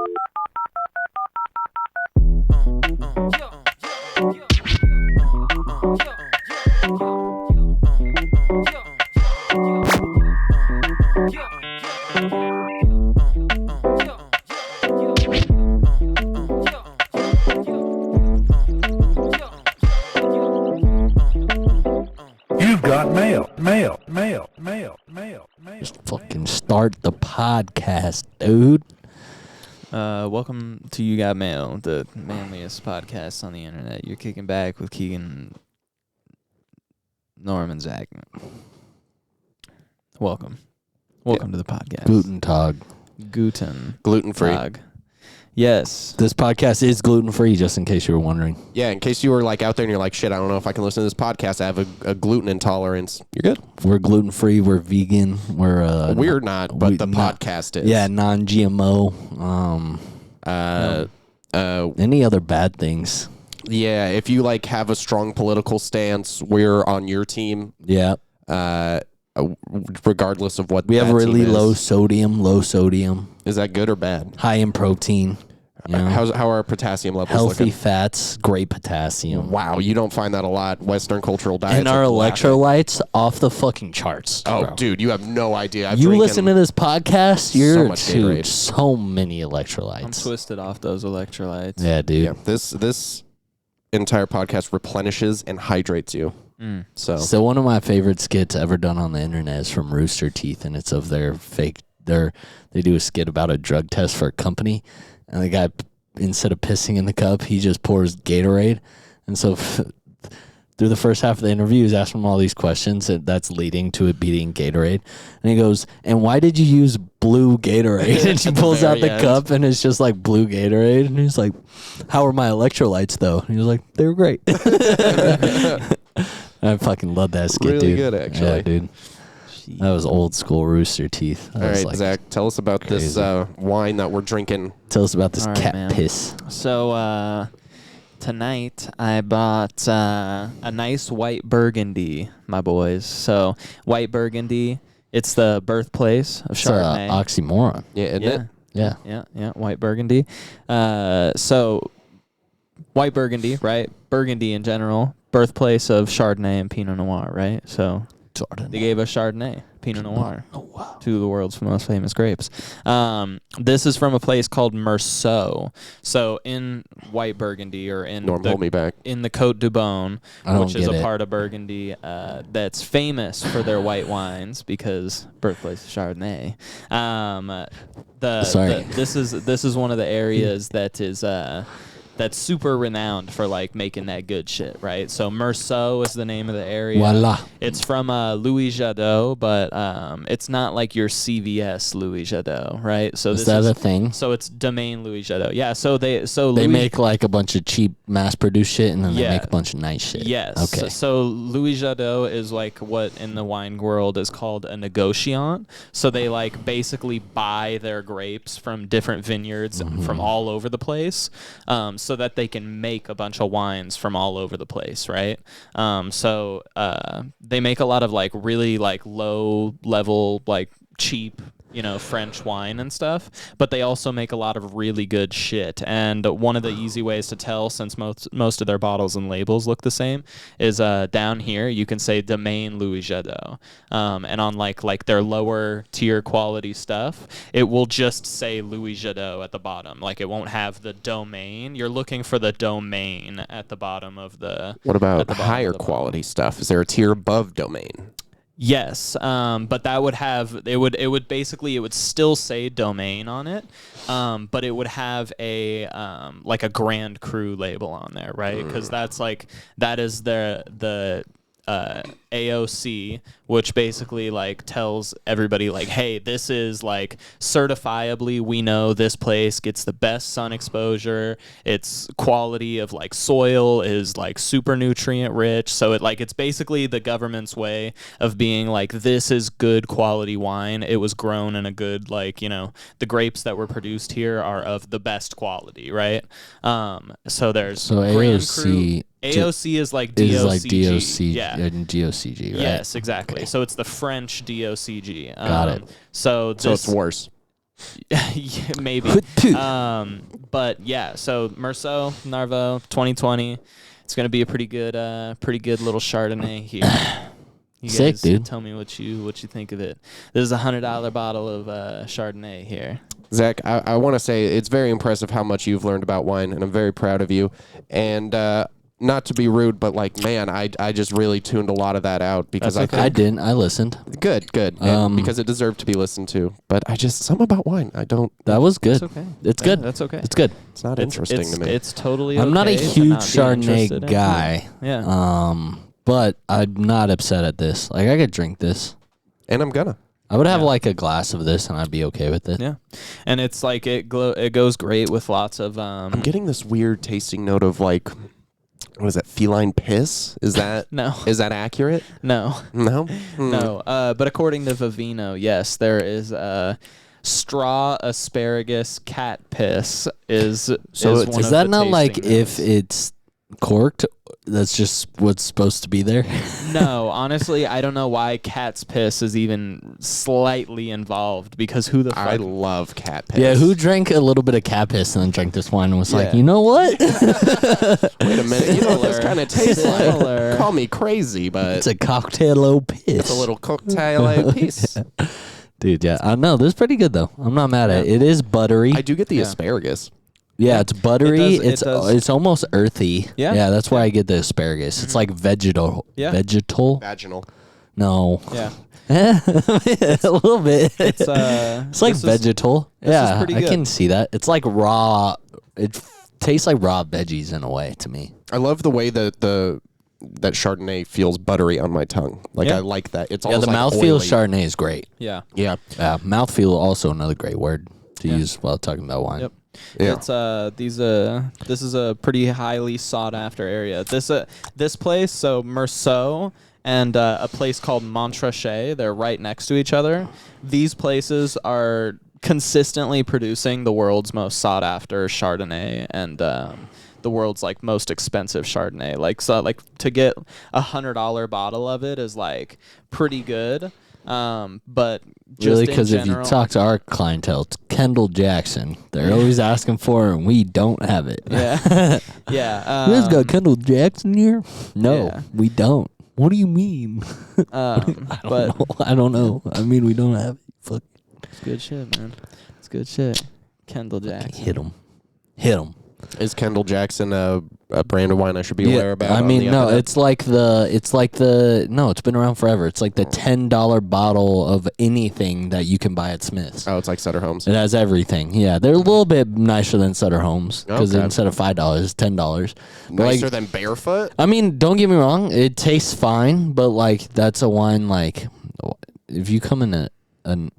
You've got mail. Just fucking start the podcast, dude. Welcome to You Got Mail, the manliest podcast on the internet. You're kicking back with Keegan, Norm, and Zach. Welcome to the podcast. Guten Tag. Gluten-free. Tag. Yes. This podcast is gluten-free, just in case you were wondering. Yeah, in case you were like out there and you're like, shit, I don't know if I can listen to this podcast. I have a gluten intolerance. You're good. We're gluten-free. We're vegan. We're not, but the podcast is. Yeah, non-GMO. Any other bad things? Yeah, if you like have a strong political stance, we're on your team. Yeah. Regardless of what we have that really team is. low sodium. Is that good or bad? High in protein. You know? How are our potassium levels Healthy looking? fats, great potassium. Wow, you don't find that a lot. Western cultural diets. And our electrolytes off the fucking charts. Oh, bro. dude, you have no idea. You listen to this podcast, you're much Gatorade. so many electrolytes. I'm twisted off those electrolytes. Yeah, dude. Yeah, this entire podcast replenishes and hydrates you. So one of my favorite skits ever done on the internet is from Rooster Teeth, and it's of their fake. They do a skit about a drug test for a company, and the guy, instead of pissing in the cup, he just pours Gatorade, and so through the first half of the interview, he's asking him all these questions that's leading to it being Gatorade, and he goes, "And why did you use blue Gatorade?" And she pulls out the cup, and it's just like blue Gatorade, and he's like, "How are my electrolytes though?" And he was like, "They were great." I fucking love that skit, really dude. good, actually. Yeah, dude. That was old school Rooster Teeth. All right, Zach, tell us about this wine that we're drinking. Tell us about this All right, cat man. piss. So, tonight I bought a nice white Burgundy, my boys. So, white Burgundy, it's the birthplace of It's Chardonnay. oxymoron. Yeah, isn't it? Yeah. White Burgundy. So, white Burgundy, right? Burgundy in general, birthplace of Chardonnay and Pinot Noir, right? So, they gave us Chardonnay, Pinot Noir, two of the world's most famous grapes. This is from a place called Meursault. So in white Burgundy, or in Norm, hold me back. in the Côte du Beaune, I which don't is get a it. part of Burgundy that's famous for their white wines because birthplace of Chardonnay. This is one of the areas that is that's super renowned for like making that good shit, right? So Meursault is the name of the area. Voila. It's from Louis Jadot, but it's not like your CVS Louis Jadot, right? So Is that a thing? So it's Domaine Louis Jadot. Yeah. So they They make like a bunch of cheap mass-produced shit, and then they Yeah. make a bunch of nice shit. Yes. Okay. So Louis Jadot is like what in the wine world is called a negociant. So they like basically buy their grapes from different vineyards from all over the place, so that they can make a bunch of wines from all over the place, right? So they make a lot of like really like low level, like cheap, French wine and stuff, but they also make a lot of really good shit. And one of the easy ways to tell, since most of their bottles and labels look the same, is down here you can say Domaine Louis Jadot, and on like their lower tier quality stuff, it will just say Louis Jadot at the bottom. Like it won't have the domain. You're looking for the domain at the bottom of the. What about at the bottom higher of the quality stuff? Is there a tier above domain? Yes, but that would have it would still say domain on it, but it would have a like a Grand Cru label on there, right? Because that is the AOC, which basically like tells everybody like, hey, this is like certifiably, we know this place gets the best sun exposure, its quality of like soil is like super nutrient rich. So it's basically the government's way of being like, this is good quality wine. It was grown in a good, like, the grapes that were produced here are of the best quality, right? So there's Grand AOC. Cru. AOC is like DOCG. It is like DOC, yeah. and DOCG, right? Yes, exactly. Okay. So it's the French DOCG. Got it. So So it's worse. Yeah, maybe. But yeah, so Merceau, Narvo, 2020. It's gonna be a pretty good little Chardonnay here. You Sick, guys dude. tell me what you think of it. This is a $100 bottle of Chardonnay here. Zach, I want to say it's very impressive how much you've learned about wine, and I'm very proud of you. And not to be rude, but like, man, I just really tuned a lot of that out because That's okay. I didn't. I listened. Good. And because it deserved to be listened to. But I just, something about wine, I don't. That was good. It's okay. It's Yeah, good. that's okay. It's good. It's not interesting to me. It's totally. I'm not a okay to huge not be interested Chardonnay in- guy. Yeah. But I'm not upset at this. Like, I could drink this. And I'm gonna. I would have like a glass of this, and I'd be okay with it. Yeah, and it's like it goes great with lots of. I'm getting this weird tasting note of like, what is that? Feline piss? Is that No. Is that accurate? No. No. No. But according to Vivino, yes, there is straw asparagus cat piss is. So is, one Is of that the not like tasting if notes. it's corked? That's just what's supposed to be there. No, honestly, I don't know why cat's piss is even slightly involved because who the fuck? I love cat piss. Yeah, who drank a little bit of cat piss and then drank this wine and was like, Yeah. you know what? Wait a minute. You know what this kind of tastes Similar. like? Call me crazy, but It's a cocktail piss. it's a little cocktail piece. Dude, yeah. I know. This is pretty good, though. I'm not mad at it. It is buttery. I do get the Yeah. asparagus. Yeah, it's buttery. It does. It's almost earthy. Yeah. Yeah, that's where I get the asparagus. It's like vegetal. Yeah. Vegetal? Vaginal. No. Yeah. A little bit. It's like this is- vegetal. this is Yeah, pretty I good. can see that. It's like raw. It tastes like raw veggies in a way to me. I love the way that that Chardonnay feels buttery on my tongue. Like Yeah. I like that. It's Yeah, almost the like mouthfeel oily. Chardonnay is great. Yeah. Yeah. Mouthfeel also another great word to use while talking about wine. Yep. Yeah. It's this is a pretty highly sought after area. This place, so Merceau and a place called Montrachet, they're right next to each other. These places are consistently producing the world's most sought after Chardonnay and the world's like most expensive Chardonnay. Like to get $100 bottle of it is like pretty good. But just Really, in because if you general- talk to our clientele, it's Kendall Jackson. They're always asking for it, and we don't have it. yeah, yeah. You guys got Kendall Jackson here? No, yeah. we don't. What do you mean? But I don't know. I mean, we don't have it. Fuck. it's good shit, man. It's good shit. Kendall Jackson. Hit him. Hit him. Is Kendall Jackson a brand of wine I should be aware about? I on mean, the no, internet? it's been around forever. It's like the $10 bottle of anything that you can buy at Smith's. Oh, it's like Sutter Homes. It has everything. Yeah, they're a little bit nicer than Sutter Homes because Okay. instead of $5, it's $10. Nicer than Barefoot? I mean, don't get me wrong, it tastes fine, but like that's a wine like if you come in a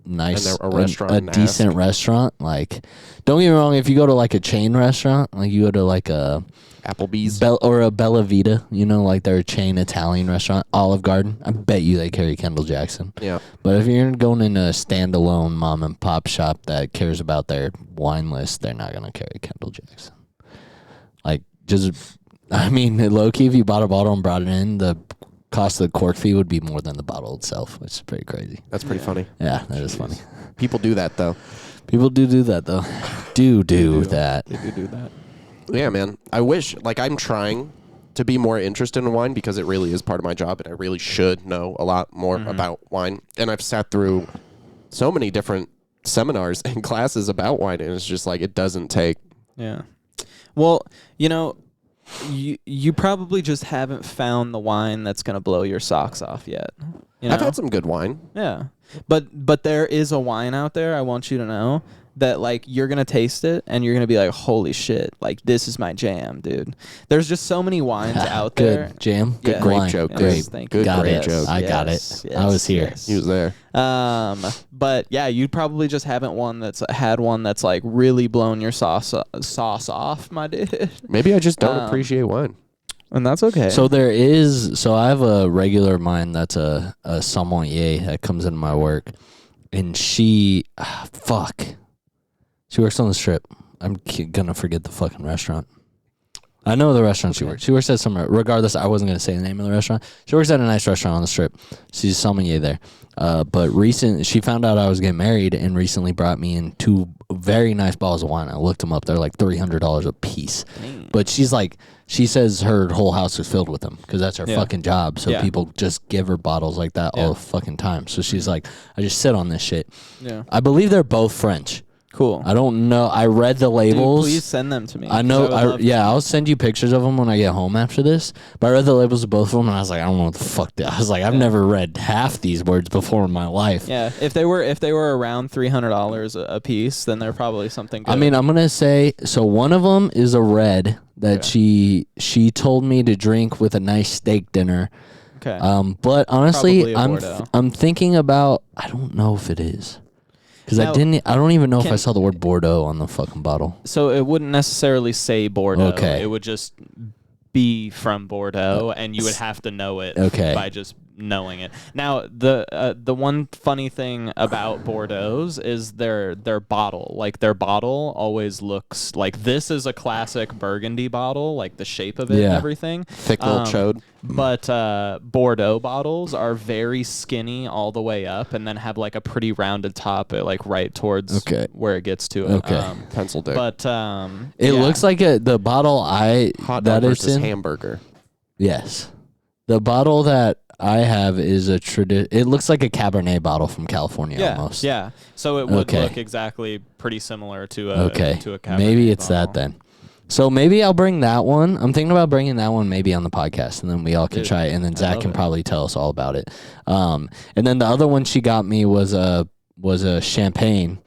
nice And a restaurant a and decent restaurant, like don't get me wrong, if you go to like a chain restaurant, like you go to like a Applebee's. or a Bella Vita, like they're a chain Italian restaurant, Olive Garden, I bet you they carry Kendall Jackson. Yeah. But if you're going in a standalone mom and pop shop that cares about their wine list, they're not gonna carry Kendall Jackson. Like low key, if you bought a bottle and brought it in, the cost of the cork fee would be more than the bottle itself, which is pretty crazy. That's pretty funny. Yeah, that is funny. People do that, though. People do that though. do that. They do that. Yeah, man. I wish, like, I'm trying to be more interested in wine because it really is part of my job, and I really should know a lot more about wine. And I've sat through so many different seminars and classes about wine, and it's just like it doesn't take. Yeah. Well, you probably just haven't found the wine that's gonna blow your socks off yet. I've had some good wine. Yeah. But there is a wine out there, I want you to know, that like you're gonna taste it and you're gonna be like, holy shit, like this is my jam, dude. There's just so many wines out there. Good jam. Good Yeah. Grape wine. joke. Yes, Great. thank Good you. Got grape it. joke. I got Yes, it. I was here. yes. He was there. But yeah, you probably just haven't had one that's like really blown your sauce off, my dude. Maybe I just don't Um, appreciate wine. And that's okay. So I have a regular of mine that's a sommelier that comes into my work, and she works on the Strip. I'm gonna forget the fucking restaurant. I know the restaurant she works. She works at some. Regardless, I wasn't gonna say the name of the restaurant. She works at a nice restaurant on the Strip. She's a sommelier there. But she found out I was getting married and recently brought me in 2 very nice bottles of wine. I looked them up. They're like $300 a piece. Dang. But she says her whole house is filled with them because that's her fucking job. So people just give her bottles like that all the fucking time. So she's like, I just sit on this shit. Yeah. I believe they're both French. Cool. I don't know. I read the labels. Dude, please send them to me. I know. I'll send you pictures of them when I get home after this. But I read the labels of both of them, and I was like, I don't know what the fuck. I was like, I've never read half these words before in my life. Yeah. If they were around $300 a piece, then they're probably something good. I mean, I'm gonna say so. One of them is a red that she told me to drink with a nice steak dinner. Okay. But honestly, I'm I'm thinking about. I don't know if it is. Because I don't even know if I saw the word Bordeaux on the fucking bottle. So it wouldn't necessarily say Bordeaux. Okay. It would just be from Bordeaux, and you would have to know it by just knowing it. Now, the one funny thing about Bordeaux's is their bottle. Like, their bottle always looks like this is a classic Burgundy bottle, like the shape of it and everything. Thick little chode. But Bordeaux bottles are very skinny all the way up and then have like a pretty rounded top like right towards where it gets to it. Okay. Pencil dick. But it looks like the bottle hot dog versus hamburger. Yes. The bottle that I have is it looks like a Cabernet bottle from California almost. Yeah. So it would look exactly pretty similar to a Cabernet. Maybe it's bottle. that then. So maybe I'll bring that one. I'm thinking about bringing that one maybe on the podcast, and then we all can try it, and then Zach can probably tell us all about it. And then the other one she got me was a champagne.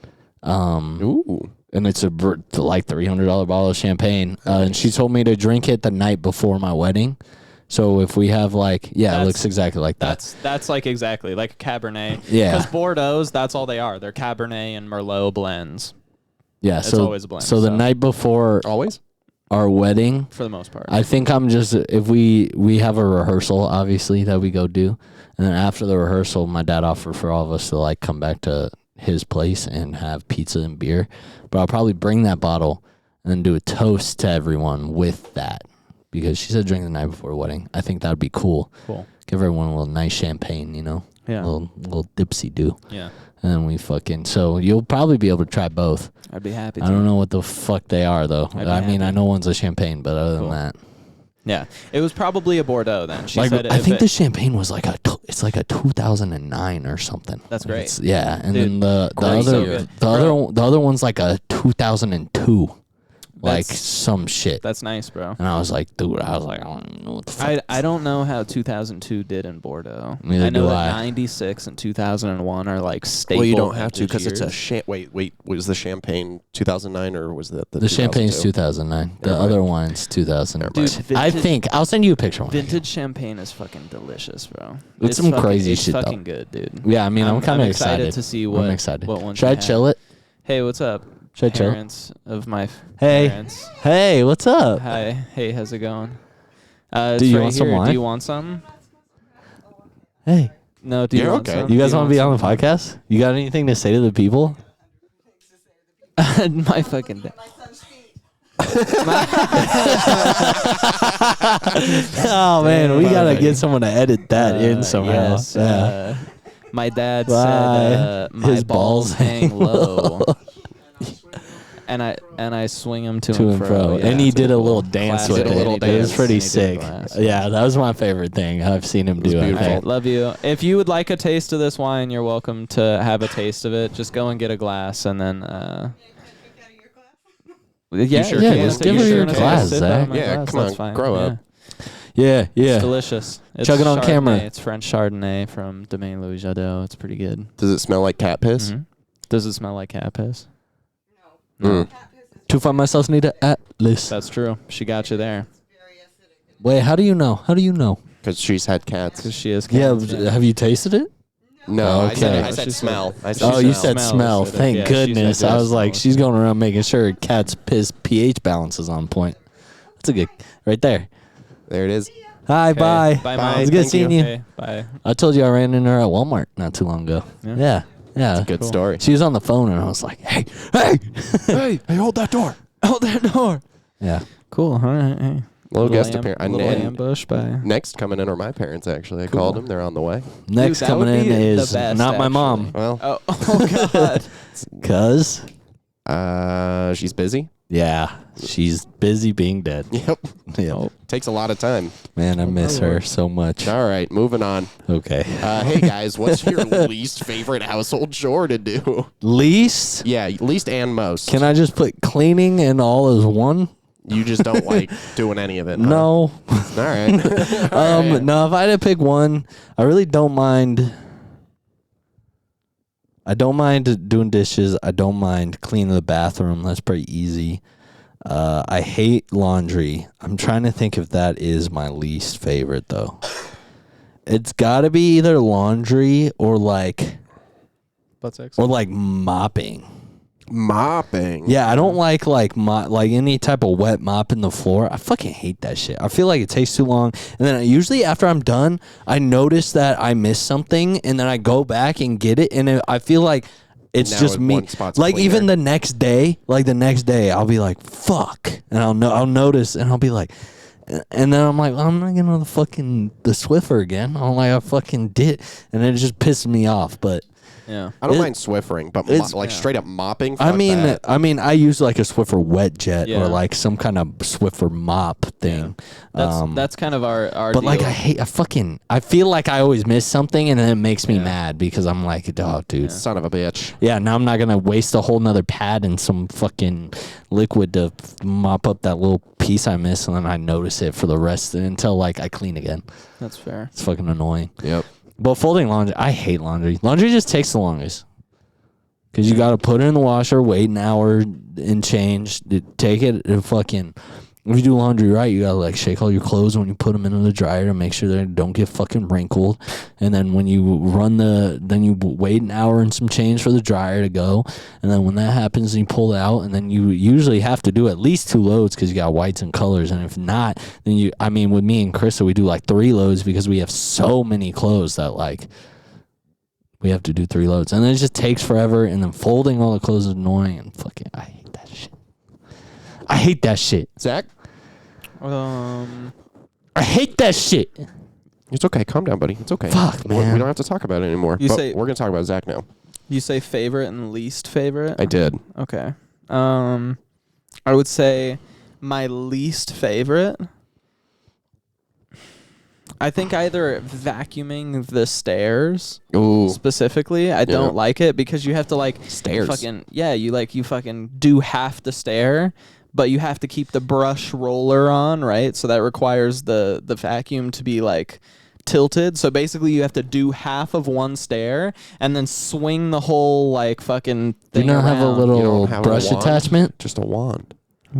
Ooh. And it's like $300 bottle of champagne. And she told me to drink it the night before my wedding. So if we have it looks exactly like that. That's like exactly like a Cabernet. Yeah. Because Bordeaux's, that's all they are. They're Cabernet and Merlot blends. Yeah. It's always a blend. So the night before always our wedding, for the most part, I think I'm just if we have a rehearsal obviously that we go do, and then after the rehearsal, my dad offered for all of us to come back to his place and have pizza and beer. But I'll probably bring that bottle and then do a toast to everyone with that. Because she said drink the night before a wedding. I think that would be cool. Cool. Give everyone a little nice champagne, Yeah. A little dipsy do. Yeah. And then we so you'll probably be able to try both. I'd be happy to. I don't know what the fuck they are, though. I mean, I know one's a champagne, but other than that. Yeah. It was probably a Bordeaux then. She said I think the champagne was it's like a 2009 or something. That's great. And then the other one's like a 2002. Some shit. That's nice, bro. And I was like, dude, I don't know what the fuck. I don't know how 2002 did in Bordeaux. Neither I know do that I. 96 and 2001 are like staple. Well, you don't have to because it's a wait, was the champagne 2009 or was that the champagne's 2009. The other wine's 2000. Dude, I think I'll send you a picture. Vintage champagne is fucking delicious, bro. It's some crazy shit. It's fucking good, dude. Yeah, I mean, I'm kind of excited to see what. I'm excited. What one should I chill it? Hey, what's up? Should I chill? Parents of my hey, parents. Hey, what's up? Hi, hey, how's it going? Do you want some wine? Do you want some? Hey. No, do you want some? You guys want to be on the podcast? You got anything to say to the people? My fucking dad. Oh man, we gotta get someone to edit that in somehow. Yes, my dad said my his balls hang low. And I swing them to and fro. Yeah, and he did a little dance with it. It was pretty sick. Glass. Yeah, that was my favorite thing. I've seen him do it. Hey, love you. If you would like a taste of this wine, you're welcome to have a taste of it. Just go and get a glass and then. Just give her your glass, Zach. Yeah, come on, fine. grow up. Yeah. It's delicious. It's Chug it on Chardonnay. camera. It's French Chardonnay from Domaine Louis Jadot. It's pretty good. Does it smell like cat piss? Mm-hmm. Does it smell like cat piss? No. To find myself need a atlas. That's true. She got you there. Wait, how do you know? Because she's had cats. Because she is Yeah, cat. have you tasted it? No, okay. I said smell. You said smell. Smell. Thank Yeah, goodness. she said I was like, smell. she's going around making sure cat's piss pH balance is on point. That's a good, right there. There it is. Hi, Okay. bye. Bye, Bye. Mom. It's good Thank seeing you. Okay, bye. I told you I ran into her at Walmart not too long ago. Yeah. Good story. She was on the phone and I was like, hey. Hey, hold that door. Hold that door. Yeah. Cool. All right. Hey. Little guest appearance. Little ambush by. Next coming in are my parents, actually. I called them. They're on the way. Next that coming would in be the is best, not my actually. mom. Well, Oh God. Cuz. she's busy. Yeah. She's busy being dead. Yep. Yeah. Takes a lot of time. Man, I miss her so much. All right, moving on. Okay. Hey, guys, what's your least favorite household chore to do? Least? Yeah, least and most. Can I just put cleaning and all as one? You just don't like doing any of it. Huh? No. All right. All right. No, if I had to pick one, I really don't mind. I don't mind doing dishes. I don't mind cleaning the bathroom. That's pretty easy. I hate laundry. I'm trying to think if that is my least favorite, though. It's got to be either laundry or like mopping. Mopping. Yeah, I don't like any type of wet mop in the floor. I fucking hate that shit. I feel like it takes too long, and then usually after I'm done, I notice that I missed something, and then I go back and get it, and I feel like it's Now just me. one spot's Like cleaner. even the next day, I'll be like, "Fuck," and I'll notice, and I'll be like. And then I'm like, I'm not gonna the Swiffer again. I'm like, I fucking did, and it just pisses me off. But Yeah. I don't mind Swiffering, but straight up mopping. Fuck I mean, that. I use like a Swiffer wet jet Yeah. or like some kind of Swiffer mop thing. That's kind of our But deal. like, I feel like I always miss something, and then it makes me mad because I'm like, oh, dude. Son of a bitch. Yeah, now I'm not gonna waste a whole nother pad and some fucking liquid to mop up that little piece I missed, and then I notice it for the rest until like I clean again. That's fair. It's fucking annoying. Yep. But folding laundry, I hate laundry. Laundry just takes the longest. Because you got to put it in the washer, wait an hour and change. Take it and fucking... If you do laundry right, you got to like shake all your clothes when you put them into the dryer to make sure they don't get fucking wrinkled. And then when you then you wait an hour and some change for the dryer to go. And then when that happens, you pull it out. And then you usually have to do at least 2 loads because you got whites and colors. And if not, then with me and Krista, we do like 3 loads because we have so many clothes that like we have to do 3 loads. And then it just takes forever. And then folding all the clothes is annoying. And fucking, I hate that shit. I hate that shit. Zach? I hate that shit. It's okay. Calm down, buddy. It's okay. Fuck, man. We don't have to talk about it anymore. You But say- we're going to talk about Zach now. You say favorite and least favorite? I did. Okay. I would say my least favorite. I think either vacuuming the stairs Ooh. specifically. I don't like it because you have to like Stairs. you fucking do half the stair, but you have to keep the brush roller on, right? So that requires the vacuum to be like tilted. So basically you have to do half of one stair and then swing the whole like fucking Do you thing not have a around. You little don't have a brush wand? attachment? Just a wand.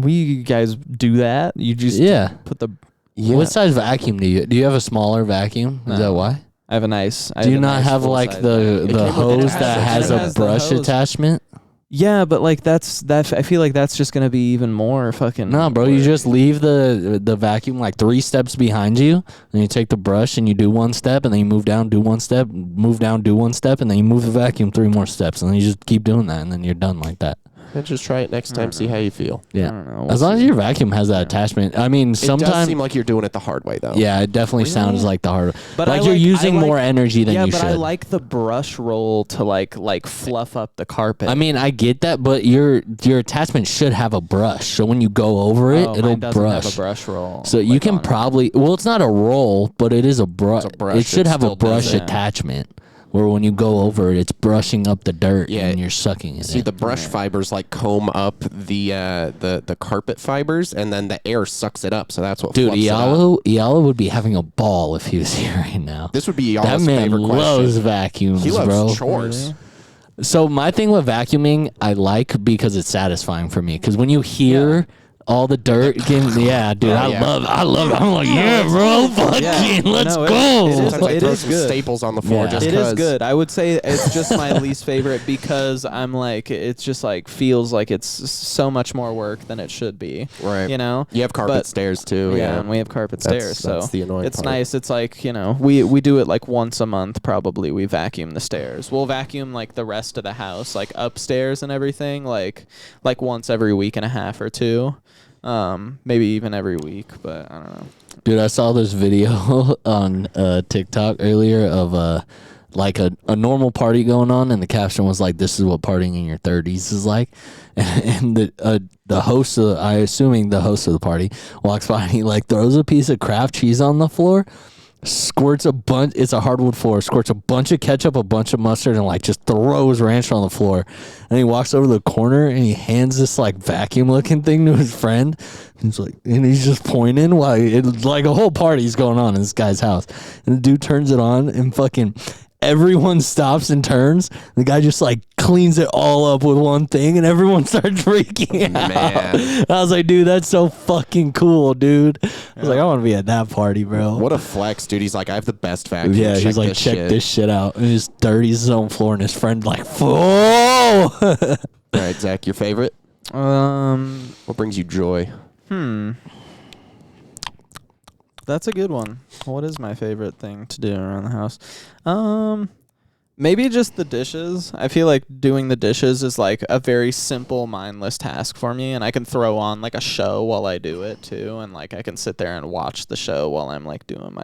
You guys do that? You just Yeah. put the Yeah. What size vacuum do you? Do you have a smaller vacuum? Is that No. why? I have a nice. Do you not have like the came with hose an that has attachment. a It has the brush hose. attachment? Yeah, but like that's that. I feel like that's just gonna be even more fucking. No, bro. You work. just leave the vacuum like 3 steps behind you, and you take the brush and you do 1 step, and then you move down, do 1 step, move down, do 1 step, and then you move the vacuum 3 more steps, and then you just keep doing that, and then you're done like that. And just try it next time. See how you feel. I Yeah. don't know. As long as your vacuum has that attachment. I mean, It does sometimes. seem like you're doing it the hard way, though. Yeah, it definitely Really? sounds like the hard. But like I you're like- using I like- more energy than yeah, you but should. I like the brush roll to like fluff up the carpet. I mean, I get that, but your attachment should have a brush. So when you go over it, it'll mine doesn't brush. have a brush roll. So you like, can on it. probably it's not a roll, but it is a brush. It's a brush. It should It have a still does brush it. attachment where when you go over it, it's brushing up the dirt Yeah. and you're sucking it. See, in. the brush fibers like comb up the carpet fibers, and then the air sucks it up. So that's what. Dude, fluffs it up. Ialo would be having a ball if he was here right now. This would be That y'all's man favorite loves question. vacuums, He loves bro. chores. So my thing with vacuuming, I like because it's satisfying for me. Because when you hear all the dirt, yeah, dude, I yeah. love it. I'm like, yeah, bro, fucking, Yeah. let's No, go. it is- Sometimes I it throw is some good. staples on the floor Yeah. just It is 'cause. good. I would say it's just my least favorite because I'm like it's just like feels like it's so much more work than it should be. Right. You know. You have carpet But- stairs too. Yeah, Yeah. and we have carpet That's- stairs, so that's the annoying it's part. nice. It's like we do it like once a month probably. We vacuum the stairs. We'll vacuum like the rest of the house, like upstairs and everything, like once every week and a half or 2. maybe even every week, but I don't know. Dude, I saw this video on TikTok earlier of like a normal party going on, and the caption was like, "This is what partying in your 30s is like." And the host, assuming the host of the party, walks by and he like throws a piece of Kraft cheese on the floor, squirts a bunch. It's a hardwood floor. Squirts a bunch of ketchup, a bunch of mustard, and like just throws ranch on the floor. And he walks over to the corner and he hands this like vacuum looking thing to his friend. He's like, and he's just pointing while it's like a whole party's going on in this guy's house. And the dude turns it on and fucking everyone stops and turns. The guy just like cleans it all up with one thing, and everyone starts freaking out. Man. I was like, dude, that's so fucking cool, dude. I was like, I want to be at that party, bro. What a flex, dude. He's like, I have the best vacuum. Yeah, he's like, check this shit out. And he's dirties his own floor, and his friend like, whoa. All right, Zach, your favorite? What brings you joy? That's a good one. What is my favorite thing to do around the house? Maybe just the dishes. I feel like doing the dishes is like a very simple, mindless task for me, and I can throw on like a show while I do it too, and like I can sit there and watch the show while I'm like doing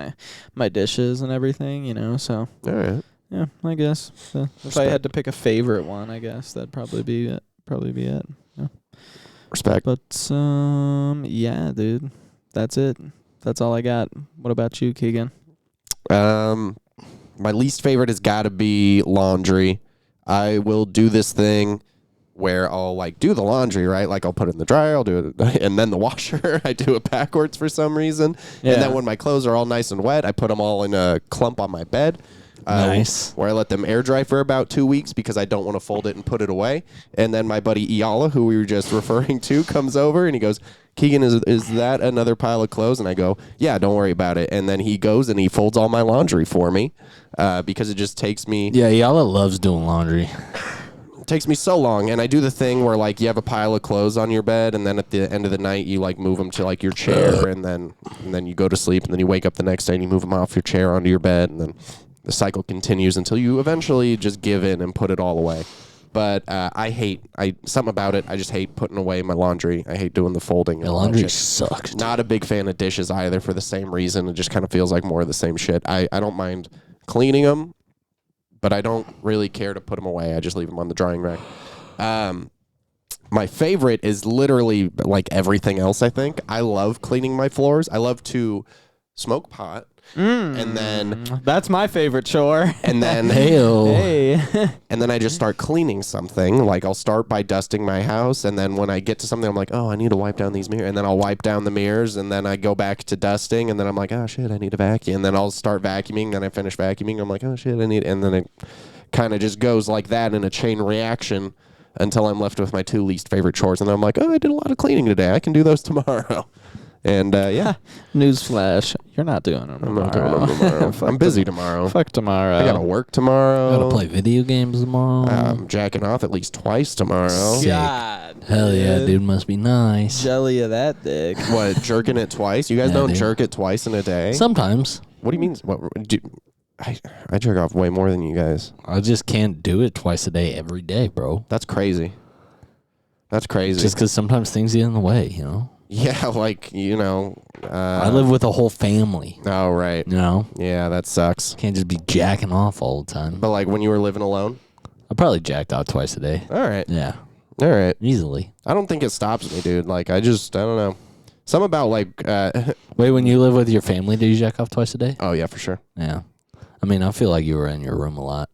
my dishes and everything, you know. So All right. yeah, I guess if I had to pick a favorite one, I guess that'd probably be it. Yeah. Respect. But yeah, dude, that's it. That's all I got. What about you, Keegan? My least favorite has got to be laundry. I will do this thing where I'll like do the laundry, right? Like I'll put it in the dryer, I'll do it, and then the washer, I do it backwards for some reason. Yeah. And then when my clothes are all nice and wet, I put them all in a clump on my bed. Nice. Where I let them air dry for about 2 weeks because I don't want to fold it and put it away. And then my buddy Iala, who we were just referring to, comes over and he goes, Keegan, is that another pile of clothes? And I go, yeah, don't worry about it. And then he goes and he folds all my laundry for me because it just takes me... Yeah, Yala loves doing laundry. It takes me so long. And I do the thing where, like, you have a pile of clothes on your bed, and then at the end of the night, you, like, move them to, like, your chair, and then you go to sleep, and then you wake up the next day, and you move them off your chair onto your bed, and then the cycle continues until you eventually just give in and put it all away. But something about it, I just hate putting away my laundry. I hate doing the folding. The laundry sucks. Not a big fan of dishes either for the same reason. It just kind of feels like more of the same shit. I don't mind cleaning them, but I don't really care to put them away. I just leave them on the drying rack. My favorite is literally like everything else, I think. I love cleaning my floors. I love to smoke pot. And then That's my favorite chore. and then Hey. and then I just start cleaning something. Like I'll start by dusting my house, and then when I get to something, I'm like, oh, I need to wipe down these mirrors, and then I'll wipe down the mirrors, and then I go back to dusting, and then I'm like, oh shit, I need to vacuum, and then I'll start vacuuming. Then I finish vacuuming, I'm like, oh shit, and then it kind of just goes like that in a chain reaction until I'm left with my two least favorite chores, and then I'm like, oh, I did a lot of cleaning today. I can do those tomorrow. And yeah, Newsflash, you're not doing them I'm tomorrow. not doing them tomorrow. I'm busy tomorrow. Fuck tomorrow. I gotta work tomorrow. Gotta play video games tomorrow. I'm jacking off at least twice tomorrow. God. Hell yeah, dude, must be nice. Jelly of that dick. What, jerking it twice? You guys Yeah, don't dude. jerk it twice in a day? Sometimes. What do you mean? I jerk off way more than you guys. I just can't do it twice a day every day, bro. That's crazy. That's crazy. Just because sometimes things get in the way, you know? yeah, like, you know. I live with a whole family, Oh, right. you know? Yeah, that sucks. Can't just be jacking off all the time. But like when you were living alone? I probably jacked off twice a day. All right. Yeah, All right. easily. I don't think it stops me, dude. Like, I don't know. Something about like, Wait, when you live with your family, do you jack off twice a day? oh, yeah, for sure. Yeah. I mean, I feel like you were in your room a lot.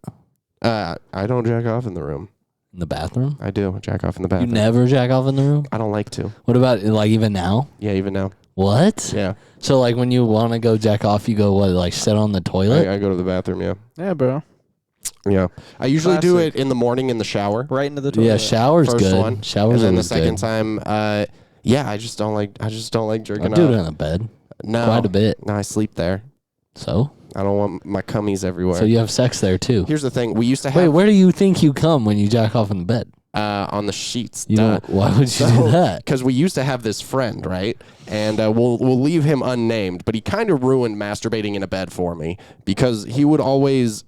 I don't jack off in the room. In the bathroom? I do jack off in the You bathroom. never jack off in the room? I don't like to. What about, like, even now? Yeah, even now. What? Yeah. So, like, when you want to go jack off, you go, what, like, sit on the toilet? I go to the bathroom, yeah. Yeah, bro. Yeah. I usually do Classic. it in the morning in the shower. Right into the toilet. Yeah, shower's First good. one. Shower's And then the always second good. time, yeah, I just don't like jerking I off. do it in the bed No. quite a bit. No, I sleep there. So? I don't want my cummies everywhere. So you have sex there, too? Here's the thing. We used to Wait, have where do you think you come when you jack off in the bed? on the sheets. You don't, why would you do that? Because we used to have this friend, right? And we'll leave him unnamed, but he kind of ruined masturbating in a bed for me because he would always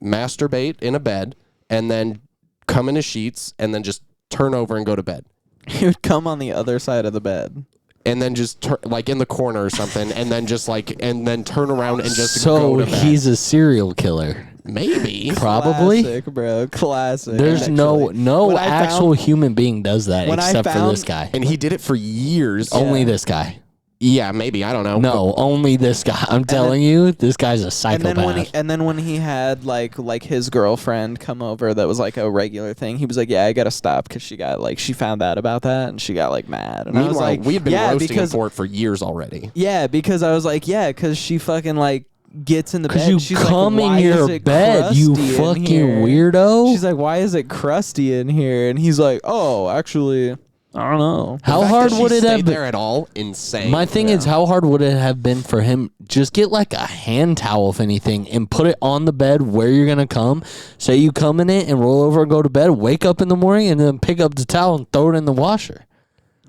masturbate in a bed and then come in his sheets and then just turn over and go to bed. He would come on the other side of the bed. and then just like in the corner or something, and then just like and then turn around and just So go to bed. he's a serial killer. Maybe. Probably. Classic, bro. Classic. There's no When I actual found- human being does that when I except for found- this guy. And he did it for years. Only this guy. Yeah, maybe. I don't know. No, only this guy. I'm telling you, this guy's a And psychopath. then when he had like his girlfriend come over, that was like a regular thing. He was like, "Yeah, I gotta stop," because she found out about that and she got like mad. And I was Meanwhile, like, we had been yeah, roasting him because for it for years already. yeah, because I was like, yeah, because she fucking like gets in the bed. Because you she's come like, in "Why your is it bed, you crusty in fucking here?" weirdo. She's like, "Why is it crusty in here?" And he's like, "Oh, actually, I don't know." How The fact hard that she would it have stayed been? there at all? Insane. My thing is, how hard would it have been for him? Just get like a hand towel, if anything, and put it on the bed where you're gonna come. Say you come in it and roll over and go to bed. Wake up in the morning and then pick up the towel and throw it in the washer.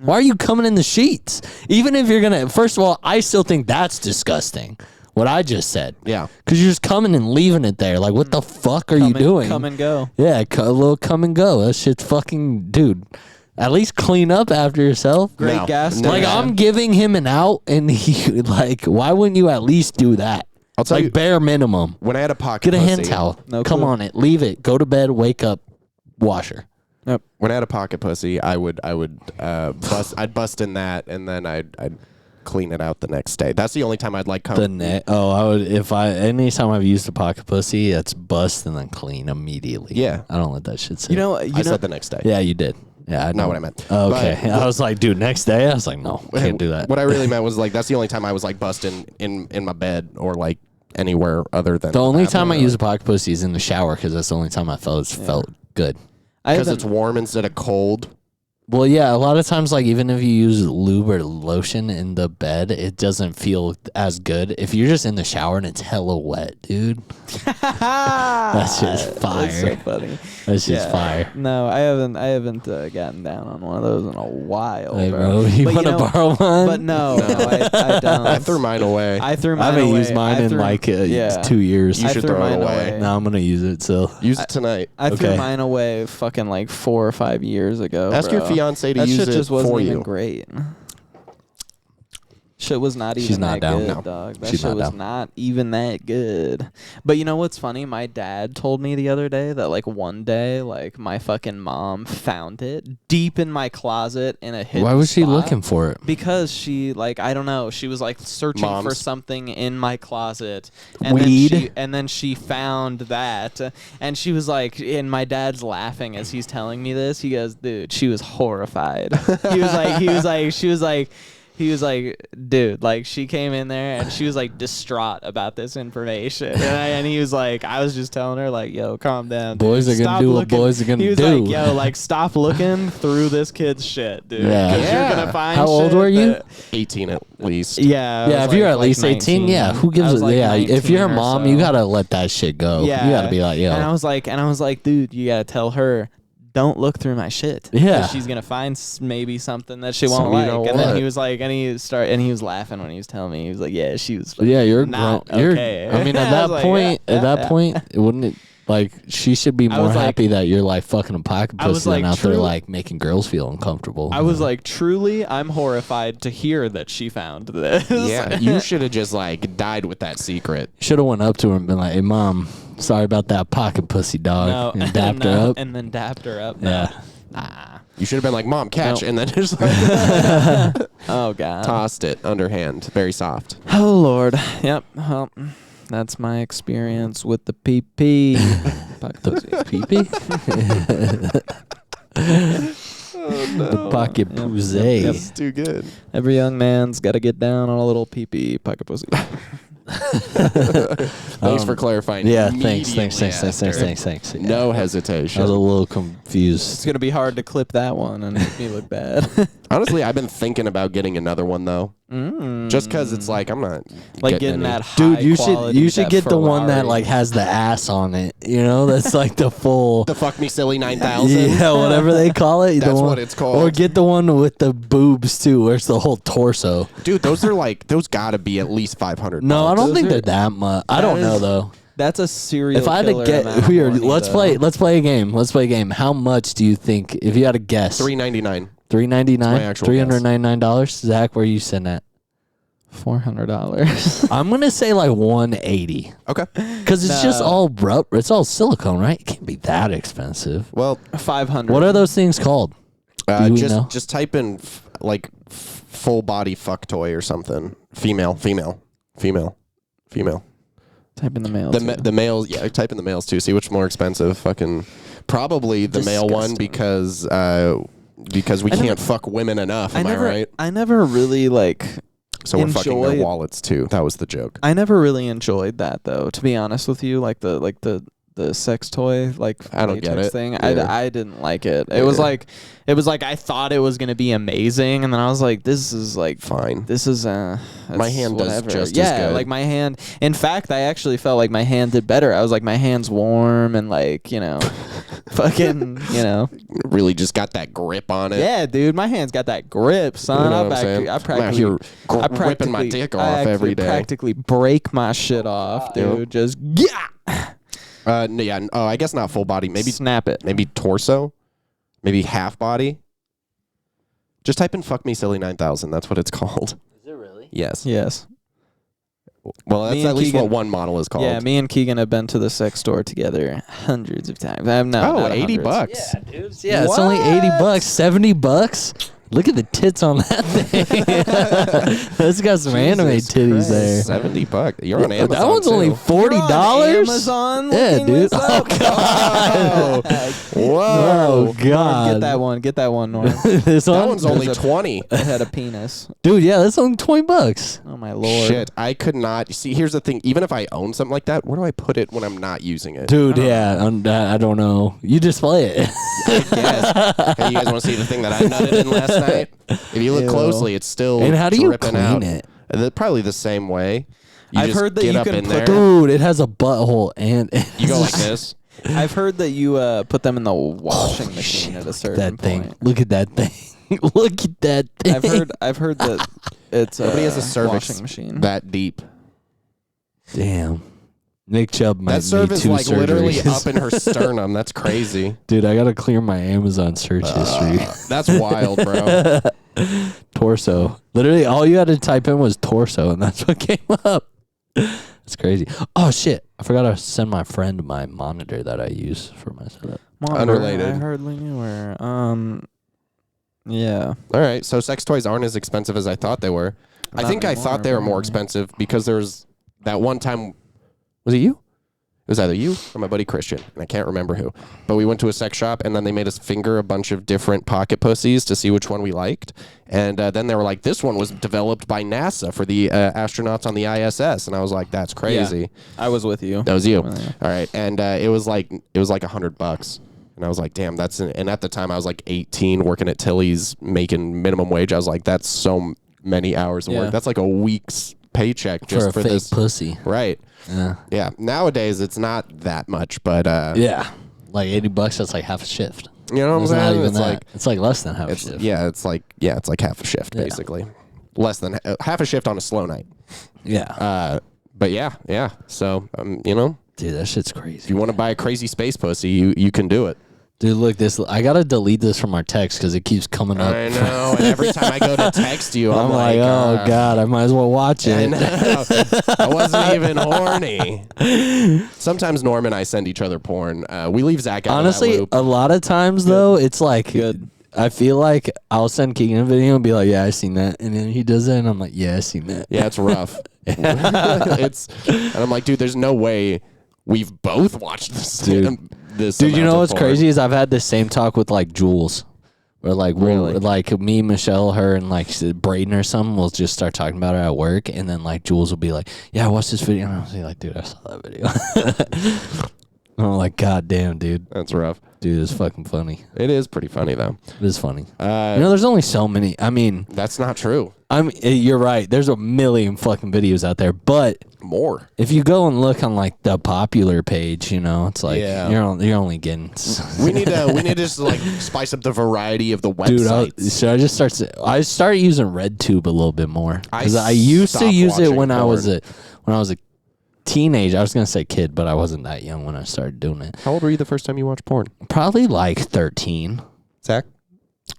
Why are you coming in the sheets? Even if you're gonna, first of all, I still think that's disgusting. What I just said. Yeah. Because you're just coming and leaving it there. Like, what the fuck are you doing? Come and go. Yeah, a little come and go. That shit's fucking, dude. At least clean up after yourself. Great No. gas. No, Like, yeah. I'm giving him an out, and he, like, why wouldn't you at least do that? I'll tell like, you, bare minimum. when I had a pocket Get a hand pussy- towel. No Come clue. on it. Leave it. Go to bed. Wake up. Washer. When I had a pocket pussy, I'd bust in that, and then I'd clean it out the next day. That's the only time I'd like come. I would, anytime I've used a pocket pussy, it's bust and then clean immediately. Yeah. I don't let that shit sit. You know, I said the next day. Yeah, you did. Yeah, I know. Not what I meant. Oh, okay. But- I was like, dude, next day? I was like, no, can't do that. What I really meant was like that's the only time I was like busting in my bed or like anywhere other than The only the time I bathroom. use a pocket pussy is in the shower because that's the only time I felt good. Because it's warm instead of cold. Well, yeah, a lot of times, like, even if you use lube or lotion in the bed, it doesn't feel as good. If you're just in the shower and it's hella wet, dude, that's just fire. That's so funny. That's just fire. No, I haven't gotten down on one of those in a while, Hey, bro. bro, you But want to know- borrow one? But no, I don't. I threw mine away. I threw I mine haven't away. used mine I in threw- like yeah. 2 years. You should threw throw it mine away. No, I'm going to use it, so. Use it tonight. I threw Okay. mine away fucking like 4 or 5 years ago. Ask bro. your fiance to that use shit it just wasn't for even you. great. Shit was not even She's not that down. good, No. dog. That She's shit not was down. not even that good. But you know what's funny? My dad told me the other day that like one day, like my fucking mom found it deep in my closet in a hidden Why was she spot. looking for it? Because she like I don't know, she was like searching for Moms. something in my closet, and Weed? then she found that, and she was like, and my dad's laughing as he's telling me this. He goes, "Dude, she was horrified." He was like, dude, like she came in there and she was like distraught about this information, and he was like, I was just telling her like, yo, calm down, dude. Boys are gonna Stop do what looking." boys are gonna He was do. like, yo, like stop looking through this kid's shit, dude. Yeah. 'Cause Yeah. you're gonna find. How old shit were you? that- 18 at least. Yeah. I Yeah, was if you're like- at least like 18, 19. yeah, who I gives was a like yeah? If 19 you're a or mom, so. you gotta let that shit go. Yeah. You gotta be like, yo. And I was like, dude, you gotta tell her, don't look through my shit. Yeah. 'Cause she's gonna find maybe something that she So won't you like. know And then what? he was like, and he was laughing when he was telling me. He was like, yeah, she was. Yeah, you're not grown. You're, okay. I mean, I at that was like, point, yeah, at that yeah. point, wouldn't it like she should be I more was like- happy that you're like fucking a pocket I was pussy than like, out there true- like making girls feel uncomfortable. I was like, truly, I'm horrified to hear that she found this. Yeah, you should have just like died with that secret. should have went up to her and been like, "Hey, mom, sorry about that pocket pussy, dog," No, and dapped no, her up. and then dapped her up. No. Yeah. Nah. You should have been like, "Mom, catch," No. and then just like Oh God. tossed it underhand, very soft. Oh Lord. Yep. Well, that's my experience with the PP. Pocket pussy. Pee-pee? The pocket pussy. Yep. It's too good. Every young man's got to get down on a little PP pocket pussy. Thanks for clarifying. Yeah, thanks. immediately after. No I hesitation. was a little It's confused. gonna be hard to clip that one and make me look bad. Honestly, I've been thinking about getting another one though, Mm. just because it's like I'm not like getting any. that high Dude, you quality, should that get the one that Ferrari. like has the ass on it. You know, that's like the full. the fuck me silly 9000. Yeah, whatever they call it. That's the one, what it's called. Or get the one with the boobs too, where it's the whole torso. Dude, those gotta be at least 500. No, I don't Those think are- they're that much. I don't know though. That's a serial. If I had to killer get amount of here, horny, let's though. play a game. Let's play a game. How much do you think? If you had to guess, $3.99. $399, my actual $399. Zach, where are you sitting at? $400. I'm gonna say like 180 Okay. because it's just all it's all silicone, right? It can't be that expensive. Well, 500. What are those things called? Do we know? just type in full body fuck toy or something. Female. Type in the male. The males, yeah. Type in the males too. See which more expensive. Fucking probably the male one because we can't fuck women enough. Am I right? I never really So we're fucking their wallets too. That was the joke. I never really enjoyed that though. To be honest with you, the sex toy I don't get it. thing. Yeah. I didn't like it. It was like I thought it was gonna be amazing, and then I was like, this is Fine. This is My hand does just as yeah, good. like my hand. In fact, I actually felt like my hand did better. I was like, my hand's warm and fucking Really just got that grip on it. Yeah, dude, my hand's got that grip, son. You know what I'm saying? I I'm out here ripping my dick off every day. Practically break my shit off, dude. Just yeah. No, yeah. Oh, I guess not full body. Maybe snap it. Maybe torso. Maybe half body. Just type in "fuck me silly 9000." That's what it's called. Is it really? Yes. Yes. Well, that's at least what one model is called. Yeah, me and Keegan have been to the sex store together hundreds of times. Not $80. Yeah, dude. Yeah, it's only $80, $70. Look at the tits on that thing. That's got some anime titties there. $70. You're on Amazon. That one's only $40. Amazon. Yeah, dude. Oh god. Whoa. Oh god. Get that one, Norm. This That one? one's only 20. It had a penis. Dude, yeah, that's only $20. Oh my lord. Shit, I could not. See, here's the thing. Even if I own something like that, where do I put it when I'm not using it? Dude, yeah, I don't know. You display it. I guess. Hey, you guys want to see the thing that I nutted in last night? If you look closely, it's still And how do you dripping clean out. it? Probably the same way. You I've just heard that get you up can in put there. Dude, it has a butthole and You go like this. I've heard that you put them in the washing machine at a certain that thing. point. Look at that thing. Look at that thing. I've heard that it's Nobody has a cervix washing machine. that deep. Damn. Nick Chubb might That cervix need 2 like literally surgeries. up in her sternum. That's crazy. Dude, I gotta clear my Amazon search history. That's wild, bro. Torso. Literally, all you had to type in was torso, and that's what came up. That's crazy. Oh shit! I forgot to send my friend my monitor that I use for my setup. Unrelated. I hardly knew her. Yeah. All right, so sex toys aren't as expensive as I thought they were. I Not think I anymore, thought they were more apparently. expensive because there's that one time. Was it you? It was either you or my buddy Christian, and I can't remember who. But we went to a sex shop, and then they made us finger a bunch of different pocket pussies to see which one we liked. And then they were like, this one was developed by NASA for the astronauts on the ISS. And I was like, that's crazy. Yeah, I was with you. That was you. Yeah. All right. And it was like $100. And I was like, damn, and at the time I was like 18 working at Tilly's making minimum wage. I was like, that's so many hours of Yeah. work. That's like a week's paycheck just for a for fake this. pussy. Right. Yeah. Yeah. Nowadays it's not that much, but Yeah. Like $80, that's like half a shift. you know what I'm It's not saying? even It's that. like It's like less than half a shift. it's like half a shift Yeah. basically. Less than half a shift on a slow night. Yeah. But yeah. So Dude, that shit's if crazy. you want to buy a crazy space pussy, you can do it. Dude, look, I gotta delete this from our text because it keeps coming up. I know. And every time I go to text you, I'm like, oh god, I might as well watch I it. know. I wasn't even horny. Sometimes Norm and I send each other porn. We leave Zach out Honestly, of that loop. a lot of times though, it's like I feel like I'll send Keegan a video and be like, yeah, I seen that, and then he does it, and I'm like, yeah, I seen that. Yeah, it's rough. And I'm like, dude, there's no way we've both watched this. This Dude, you amount know of what's porn. crazy is I've had the same talk with like Jules, where like like me, Michelle, her, and like Braden or something will just start talking about it at work, and then like Jules will be like, "Yeah, I watched this video," and I'll be like, "Dude, I saw that video." And I'm like, "God damn, dude, That's rough. dude, it's fucking funny. It is pretty funny though. It is funny." There's only so many. I mean, That's not true. you're right. There's a million fucking videos out there, but More. if you go and look on like the popular page, it's like Yeah. you're only getting. We need to just like spice up the variety of the Dude, websites. should I just start? I started using RedTube a little bit more because I I used to stopped use it watching when I was porn. a teenage. I was gonna say kid, but I wasn't that young when I started doing it. How old were you the first time you watched porn? Probably like 13. Zach?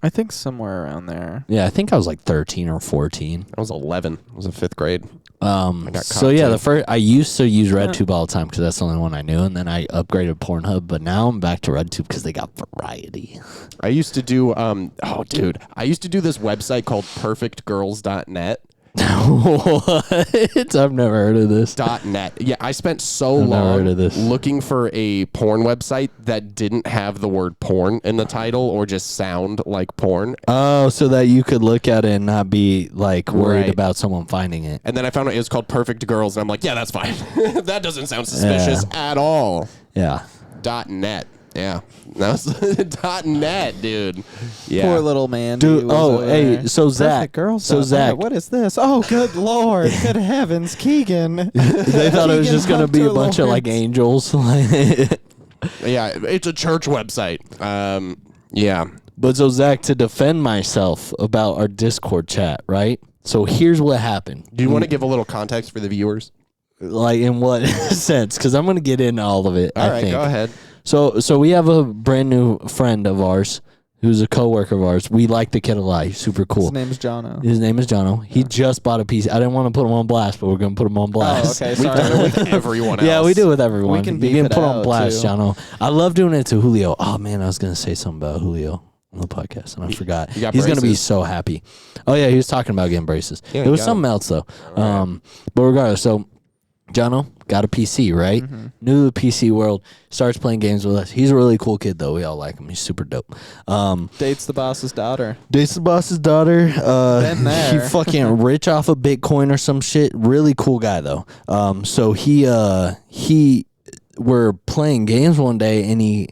I think somewhere around there. Yeah, I think I was like 13 or 14. I was 11. I was in 5th grade. got So caught, yeah, too. I used to use RedTube all the time because that's the only one I knew, and then I upgraded Pornhub. But now I'm back to RedTube because they got variety. I used to do I used to do this website called perfectgirls.net. What? I've never heard of this. .net. Yeah, I spent so I've never long heard of this. looking for a porn website that didn't have the word porn in the title or just sound like porn. Oh, so that you could look at it and not be like worried Right. about someone finding it. And then I found out it was called Perfect Girls, and I'm like, yeah, that's fine. That doesn't sound suspicious at all. Yeah. .net. Yeah. That was .net, dude. Yeah. Poor little man. Dude, so Zach. Girls. So Zach. What is this? Oh, good Lord. Good heavens. Keegan. They thought it was just going to be a Hunter bunch of like Lawrence. angels. Yeah, it's a church website. Yeah. But so Zach, to defend myself about our Discord chat, right? So here's what happened. Do you want to give a little context for the viewers? Like in what sense? Because I'm going to get into all of it. All I right, think. go ahead. So we have a brand new friend of ours who's a coworker of ours. We like the kid a lot. He's super cool. His name's Jono. His name is Jono. He just bought a PC. I didn't want to put him on blast, but we're going to put him on Oh, blast. okay. We've done Sorry. it with everyone else. Yeah, we do it with everyone. We can you beef can it put on out, blast, too. Jono. I love doing it to Julio. Oh man, I was going to say something about Julio on the podcast, and I forgot. he got He's going to be braces. so happy. Oh yeah, he was talking about getting braces. Yeah, it he was got something else though. But regardless, so Jono got a PC, right? New to the PC world, starts playing games with us. He's a really cool kid though. We all like him. He's super dope. Dates the boss's daughter. Dates the boss's daughter. Been there. He fucking rich off of Bitcoin or some shit. Really cool guy though. So he were playing games one day and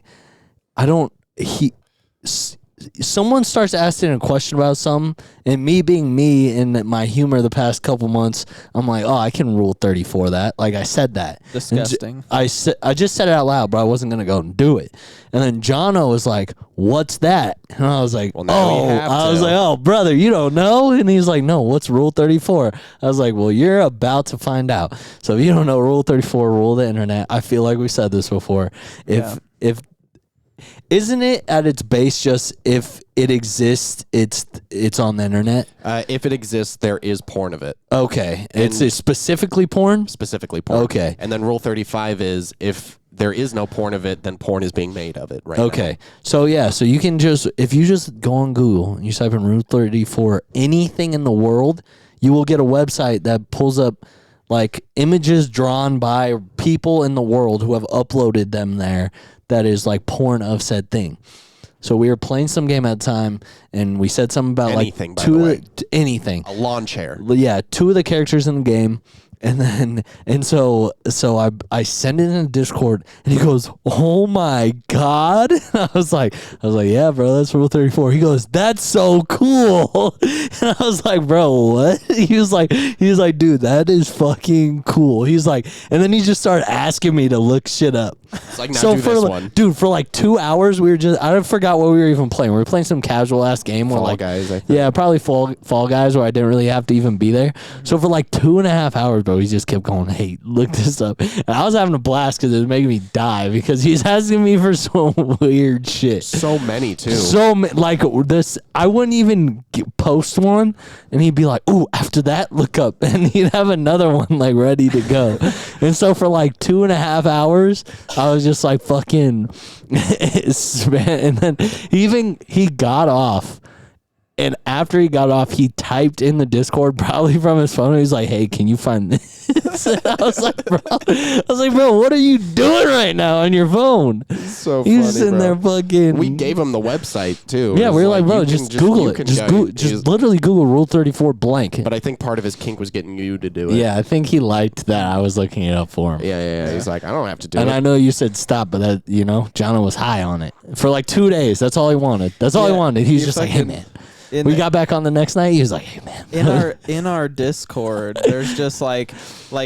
someone starts asking a question about something, and me being me and my humor the past couple months, I'm like, oh, I can rule 34 that. Like I said that. Disgusting. I just said it out loud, but I wasn't gonna go and do it. And then Jono was like, "What's that?" And I was like, Well, now we have I was to. like, "Oh, brother, you don't know?" And he's like, "No, what's Rule 34?" I was like, "Well, you're about to find out." So if you don't know Rule 34, rule the internet. I feel like we said this before. If isn't it at its base just if it exists, it's on the internet? If it exists, there is porn of it. Okay, it's And- specifically porn. Specifically porn. Okay. And then Rule 35 is if there is no porn of it, then porn is being made of it right now. Okay. So yeah, so you can if you just go on Google and you type in Rule 34, anything in the world, you will get a website that pulls up like images drawn by people in the world who have uploaded them there that is like porn of said thing. So we were playing some game at a time and we said something about Anything, by like the way. anything. A lawn chair. Yeah, two of the characters in the game. So I send it in Discord and he goes, "Oh my god!" I was like, "Yeah, bro, that's Rule 34." He goes, "That's so cool," and I was like, "Bro, what?" He was like, "Dude, that is fucking cool." He's like, and then he just started asking me to look shit up. It's like, now do for this like, one. dude, for like 2 hours we were I forgot what we were even playing. We were playing some casual ass game where Fall like Guys, I think. yeah, probably Fall Guys where I didn't really have to even be there. So for like 2.5 hours, bro, he just kept going, "Hey, look this up." And I was having a blast because it was making me die because he's asking me for some weird shit. So many, too. Like this, I wouldn't even post one, and he'd be like, "Ooh, after that, look up," and he'd have another one like ready to go. And so for like 2.5 hours, I was just like fucking, and then he got off. And after he got off, he typed in the Discord, probably from his phone. He's like, "Hey, can you find this?" And I was like, "Bro, what are you doing right now on your phone?" So He's funny, sitting bro. there fucking. We gave him the website, too. Yeah, It was we were like, "Bro, you just can Google you it. can Just go- just literally Google Rule 34 blank." But I think part of his kink was getting you to do it. Yeah, I think he liked that I was looking it up for him. Yeah. He's like, I don't have to do And it. I know you said stop, but that Jono was high on it for like 2 days. That's all he wanted. That's all he Yeah, wanted. He was you just like, "Hey fucking- man." We got back on the next night. He was like, "Hey man, in our Discord, there's just like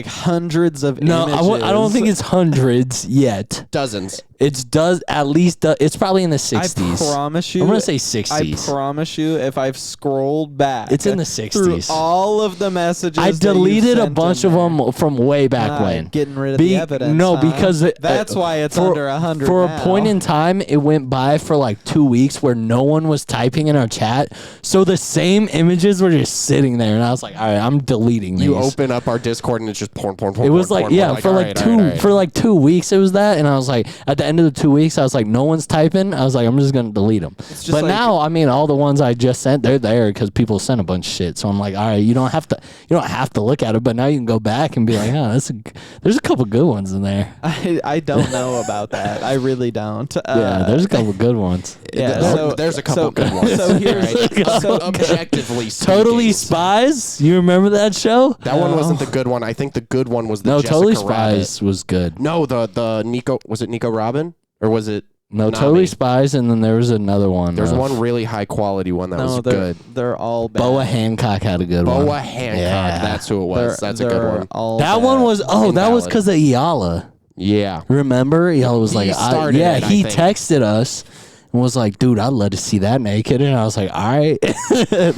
hundreds of No, images. I don't think it's hundreds yet. Dozens. It's at least it's probably in the 60s. I promise you. I'm gonna say I 60s. promise you, if I've scrolled back, It's in the through 60s. all of the messages. I that you deleted a sent bunch in of there. them from way back when. Getting rid of the evidence. No, huh? because that's why it's for- under 100 For now. a point in time, it went by for like 2 weeks where no one was typing in our chat, so the same images were just sitting there, and I was like, all right, I'm deleting these. You open up our Discord and it's just porn. It was like, yeah, for like two. 2 weeks it was that, and I was like, at the end of the 2 weeks, I was like, no one's typing. I was like, I'm just gonna delete them. just But like- now, I mean, all the ones I just sent, they're there because people sent a bunch of shit. So I'm like, all right, you don't have to look at it, but now you can go back and be like, oh, there's a couple good ones in there. I don't know about that. I really don't. Yeah, there's a couple good ones. Yeah, There's a couple good ones. So here's so, Objectively speaking. Totally Spies. You remember that show? That one wasn't the good one. I think the good one was the No, Jessica Totally Rabbit. Spies was good. No, the Nico, was it Nico Robin or was it? No, Nami? Totally Spies, and then there was another one. There's one really high quality one that was good. They're all bad. Boa Hancock had a good one. Boa Hancock. Yeah. That's who it was. That's a good They're one. all That bad. one was that was Invalid. because of Iala. Yeah. Remember, Iala was He like, started yeah, it, I he think. texted us and was like, dude, I'd love to see that naked, and I was like, all right,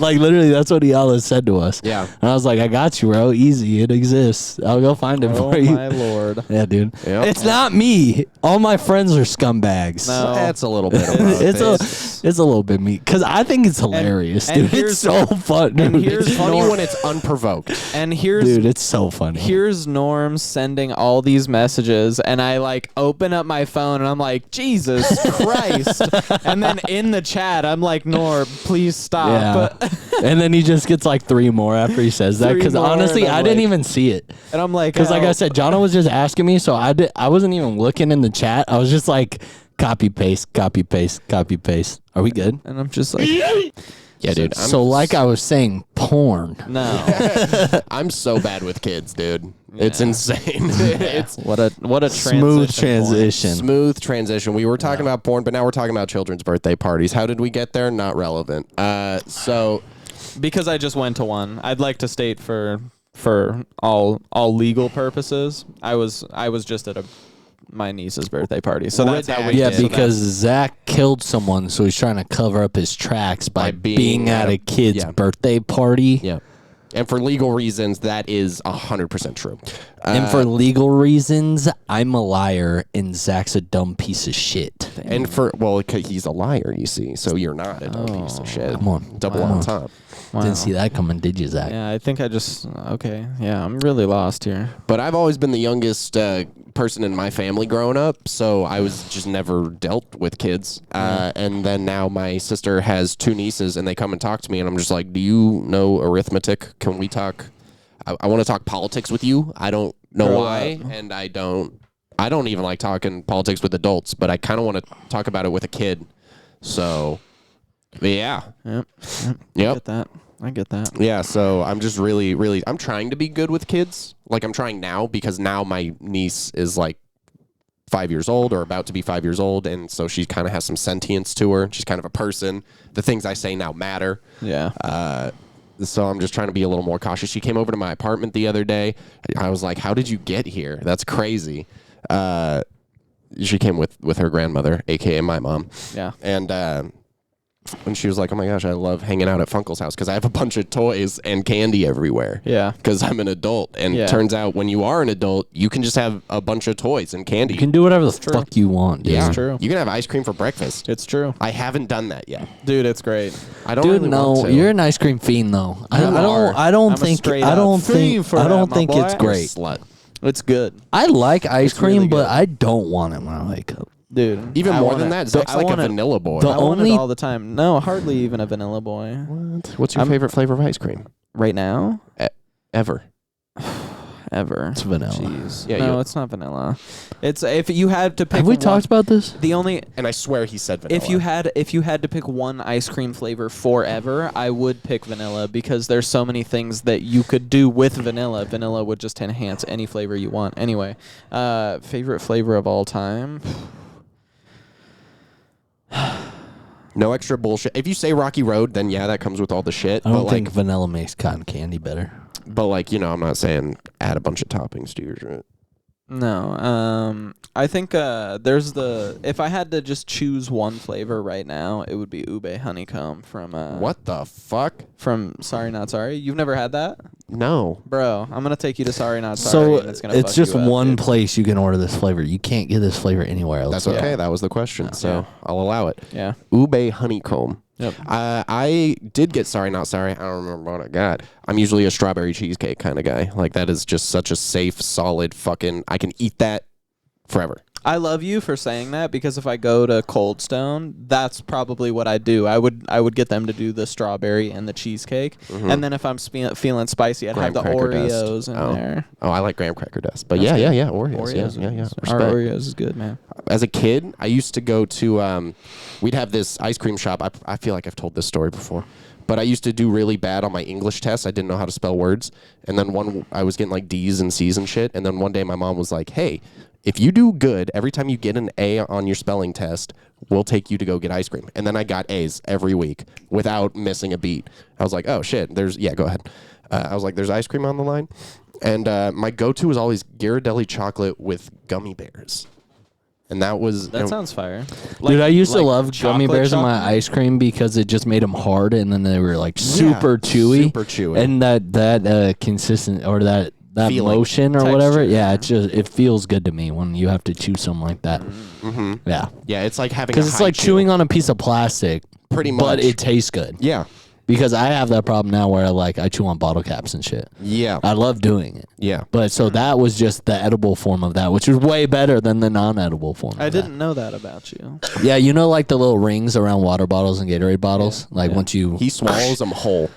like literally, that's what Iala said to us. Yeah. And I was like, I got you, bro. Easy, it exists. I'll go find it Oh for you. my lord. Yeah, dude. Yep. It's not me. All my friends are scumbags. No. That's a little bit of both. It's a little bit me because I think it's hilarious, and dude. here's- It's so fun. and dude. here's It's funny Norm- when it's unprovoked. And here's Dude, it's so funny. here's Norm sending all these messages, and I like open up my phone and I'm like, Jesus Christ. And then in the chat, I'm like, Norm, please stop. Yeah. And then he just gets like 3 more after he says that. 3 Because more, honestly, and I'm I didn't like- even see it. And I'm like, Because like oh. I said, Jono was just asking me, so I wasn't even looking in the chat. I was just like, copy paste, copy paste, copy paste. Are we good? And I'm just like, Yeah, dude. So like I was saying, porn. no. I'm so bad with kids, dude. It's insane. It's What a Smooth transition point. transition. smooth transition. We were talking about porn, but now we're talking about children's birthday parties. How did we get there? Not relevant. So Because I just went to one. I'd like to state for all legal purposes, I was just at my niece's birthday party. So that's how we Yeah, did. because Zach killed someone, so he's trying to cover up his tracks by being at a kid's yeah. birthday party. yeah. And for legal reasons, that is 100% true. And for legal reasons, I'm a liar and Zach's a dumb piece of shit. And for, well, 'cause he's a liar, you see. So you're not a dumb piece of shit. Come on. Double Come on on. top. Wow. Didn't see that coming, did you, Zach? Yeah, I think I just okay. Yeah, I'm really lost here. But I've always been the youngest person in my family growing up, so I was just never dealt with kids. And then now my sister has 2 nieces, and they come and talk to me, and I'm just like, do you know arithmetic? Can we talk? I want to talk politics with you. I don't know Grow why, up. and I don't even like talking politics with adults, but I kind of want to talk about it with a kid. So, yeah. Yep. I Yep. get that. I get that. Yeah, so I'm just really, I'm trying to be good with kids. Like I'm trying now because now my niece is like 5 years old or about to be 5 years old. And so she kind of has some sentience to her. She's kind of a person. The things I say now matter. Yeah. So I'm just trying to be a little more cautious. She came over to my apartment the other day. I was like, how did you get here? That's crazy. She came with her grandmother, a.k.a. my mom. Yeah. And she was like, oh my gosh, I love hanging out at Funkel's house because I have a bunch of toys and candy everywhere. Yeah. Because I'm an adult. And Yeah. it turns out when you are an adult, you can just have a bunch of toys and candy. You can do whatever the true. fuck you want, dude. yeah. It's true. You can have ice cream for breakfast. It's true. I haven't done that yet. Dude, it's great. I don't Dude, really no, want to. you're an ice cream fiend though. I You are. don't I'm a think straight I up don't fiend think for I that, don't my think boy. it's You're a great. slut. It's good. I like ice It's cream, really but good. I don't want it when I wake up. Dude. Even I more want than it. that, Zach's I like a want it- vanilla boy. The I want only- it all the time. No, hardly even a vanilla boy. What's your favorite flavor of ice cream? Right now? Ever. Ever. It's vanilla. Jeez. Yeah, no, you- it's not vanilla. It's if you had to pick Have we one- talked about this? the only And I swear he said vanilla. if you had to pick one ice cream flavor forever, I would pick vanilla because there's so many things that you could do with vanilla. Vanilla would just enhance any flavor you want. Anyway, favorite flavor of all time. No extra bullshit. If you say Rocky Road, then yeah, that comes with all the shit. I don't but think like, vanilla makes cotton candy better. but like, I'm not saying add a bunch of toppings to your shit. No. I think there's if I had to just choose one flavor right now, it would be ube honeycomb from What the fuck? From Sorry Not Sorry. You've never had that? No. Bro, I'm gonna take you to Sorry Not Sorry. So and it's it's just fuck you up, one dude. place you can order this flavor. You can't get this flavor anywhere else. That's okay. That was the question. So I'll allow it. Yeah. Ube honeycomb. Yep. I did get Sorry Not Sorry. I don't remember what I got. I'm usually a strawberry cheesecake kind of guy. Like, that is just such a safe, solid fucking, I can eat that forever. I love you for saying that, because if I go to Cold Stone, that's probably what I do. I would get them to do the strawberry and the cheesecake, and then if I'm feeling spicy, I'd have the Graham cracker Oreos dust. in Oh. there. Oh, I like graham cracker dust. But That's yeah, good. yeah, Oreos. Oreos, Yeah. Our Respect. Oreos is good, man. As a kid, I used to go to, we'd have this ice cream shop. I feel like I've told this story before. But I used to do really bad on my English tests. I didn't know how to spell words. And then I was getting like D's and C's and shit. And then one day my mom was like, hey, if you do good, every time you get an A on your spelling test, we'll take you to go get ice cream. And then I got A's every week without missing a beat. I was like, oh, shit. Go ahead. I was like, there's ice cream on the line. And my go-to was always Ghirardelli chocolate with gummy bears. And That sounds fire. Dude, I used to like love gummy chocolate bears in my chocolate? ice cream because it just made them hard, and then they were like super chewy. super chewy. And that consistent, or that Feeling. motion or Texture, whatever. yeah. Yeah, it feels good to me when you have to chew something like that. Mm-hmm. Yeah. Yeah, it's like having Because it's like chewing on a piece of plastic, Pretty but much. it tastes good. Yeah. Because I have that problem now where I chew on bottle caps and shit. Yeah. I love doing it. Yeah. But so that was just the edible form of that, which is way better than the non-edible form. I of didn't know that about you. That. Yeah, like the little rings around water bottles and Gatorade bottles. Yeah. Once you He swallows them whole.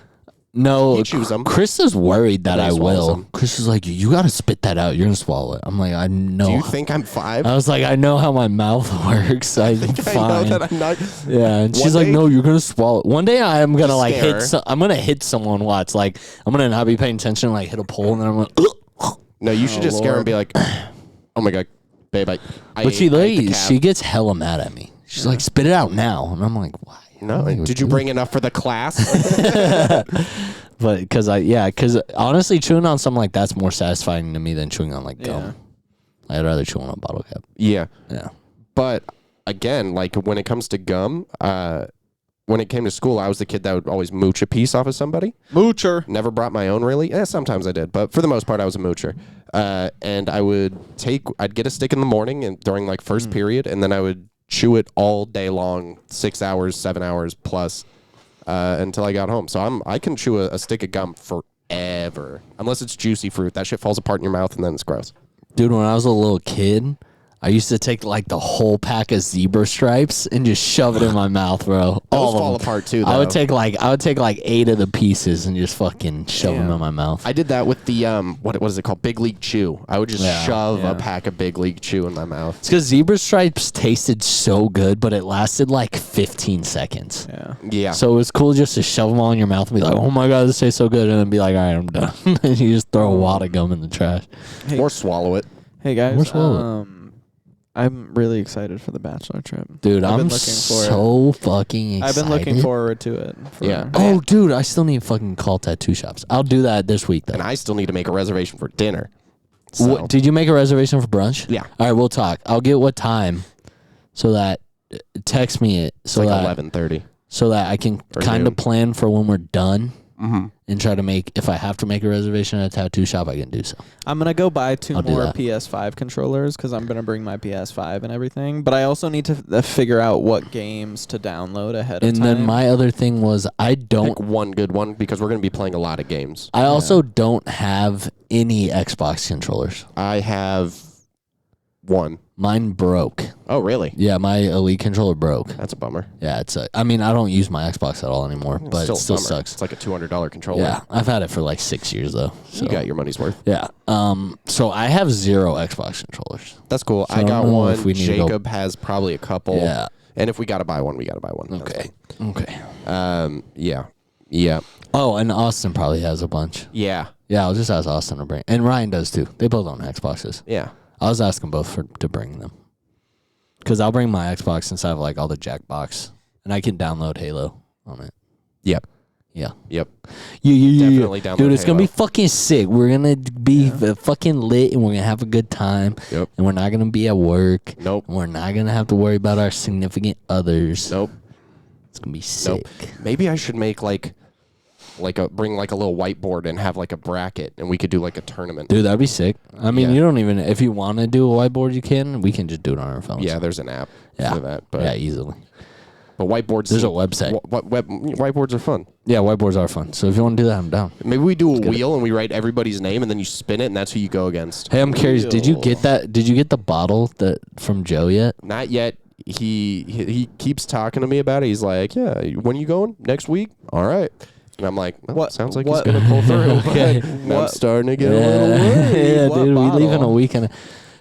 no, he chews 'em. Chris is worried that But he I swallows will. 'em. Chris is like, you got to spit that out. You're gonna swallow it. I'm like, I know. Do you think I'm 5? I was like, I know how my mouth works. I'm I know fine. that I'm not. Yeah, and One she's like, day- "No, you're gonna swallow." One day, I am gonna Just scare her. I'm gonna hit someone. Watch, I'm gonna not be paying attention, hit a pole, and then I'm like, ugh. No, you should just scare him and be like, oh my God, babe, I But she ate the lays. cat." She gets hella mad at me. She's like, "Spit it out now," and I'm like, "Why?" No, Like, did you bring enough for the class? But because honestly, chewing on something like that's more satisfying to me than chewing on gum. I'd rather chew on a bottle cap. Yeah. Yeah. But again, when it comes to gum, when it came to school, I was the kid that would always mooch a piece off of somebody. Moocher. Never brought my own, really. Sometimes I did, but for the most part, I was a moocher. And I'd get a stick in the morning and during first period, and then I would chew it all day long, 6 hours, 7 hours plus, until I got home. So I can chew a stick of gum forever, unless it's juicy fruit. That shit falls apart in your mouth, and then it's gross. Dude, when I was a little kid, I used to take the whole pack of zebra stripes and just shove it in my mouth, bro. Those All fall of them. apart too, though. I would take 8 of the pieces and just fucking shove them in my mouth. I did that with the what is it called? Big League Chew. I would just shove a pack of Big League Chew in my mouth. It's because zebra stripes tasted so good, but it lasted 15 seconds. Yeah. Yeah. So it was cool just to shove them all in your mouth and be like, "Oh my god, this tastes so good," and then be like, "All right, I'm done." And you just throw a wad of gum in the trash. Hey, Or swallow it. hey guys. Where's Wallet? I'm really excited for the bachelor trip. Dude, I've been I'm looking for so fucking excited. I've been looking forward to it. Yeah. Oh, dude, I still need fucking call tattoo shops. I'll do that this week, though. And I still need to make a reservation for dinner. So. What, did you make a reservation for brunch? Yeah. All right, we'll talk. I'll get what time, so that text me it, It's so like that 11:30. so that I can Or kind noon. of plan for when we're done Mm-hmm. and try to make. If I have to make a reservation at a tattoo shop, I can do so. I'm gonna go buy 2 I'll do more that. PS5 controllers because I'm gonna bring my PS5 and everything. But I also need to figure out what games to download ahead of And time. then my other thing was I don't. Pick one good one because we're going to be playing a lot of games. I also don't have any Xbox controllers. I have one. Mine broke. Oh, really? Yeah, my Elite controller broke. That's a bummer. Yeah, I mean, I don't use my Xbox at all anymore, but Still it still a bummer. sucks. It's like a $200 controller. Yeah, I've had it for 6 years though. So. You got your money's worth. Yeah. So I have 0 Xbox controllers. That's cool. So I I got don't know one. if we need to go- Jacob has probably a couple. Yeah. And if we got to buy one, we got to buy one. That's Okay. Okay. fine. Yeah. Yeah. Oh, and Austin probably has a bunch. Yeah. Yeah, I'll just ask Austin to bring. And Ryan does too. They both own Xboxes. Yeah. I was asking both to bring them. Because I'll bring my Xbox inside of all the Jackbox and I can download Halo on it. Yep. Yeah. Yep. Definitely download dude, it's gonna be Halo. fucking sick. We're gonna be fucking lit, and we're gonna have a good time. Yep. And we're not gonna be at work. Nope. And we're not gonna have to worry about our significant others. Nope. It's gonna be sick. Nope. Maybe I should make bring like a little whiteboard and have like a bracket, and we could do like a tournament. Dude, that'd be sick. I mean, Yeah. you don't even, if you want to do a whiteboard, you can. We can just do it on our phones. Yeah, there's an app Yeah. for that. But Yeah, easily. but whiteboards. There's a website. Whiteboards are fun. Yeah, whiteboards are fun. So if you want to do that, I'm down. Maybe we do a wheel and we write everybody's name, and then you spin it, and that's who you go against. Hey, I'm curious. Did you get that? Did you get the bottle that from Joe yet? Not yet. He keeps talking to me about it. He's like, "Yeah, when are you going? Next week? All right." And I'm like, well, What- sounds like what- he's gonna pull through. Okay. But I'm starting to get a little worried. yeah, What dude. We leave in a bottle? weekend.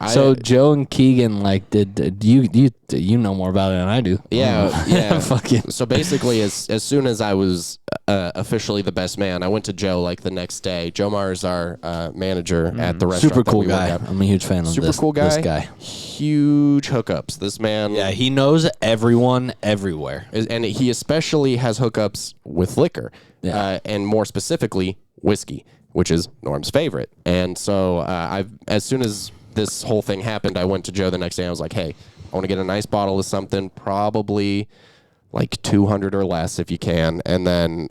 So Joe and Keegan, like, did you know more about it than I do? Yeah, yeah. Fucking. So basically, as soon as I was officially the best man, I went to Joe like the next day. Joe Mars, our manager at the restaurant. Super that cool we work guy. at. I'm a huge fan of Super this, cool guy. this guy. Huge hookups. This man. Yeah, he knows everyone everywhere. And he especially has hookups with liquor, Yeah. and more specifically whiskey, which is Norm's favorite. And so as soon as this whole thing happened, I went to Joe the next day. I was like, "Hey, I want to get a nice bottle of something, probably like 200 or less if you can." And then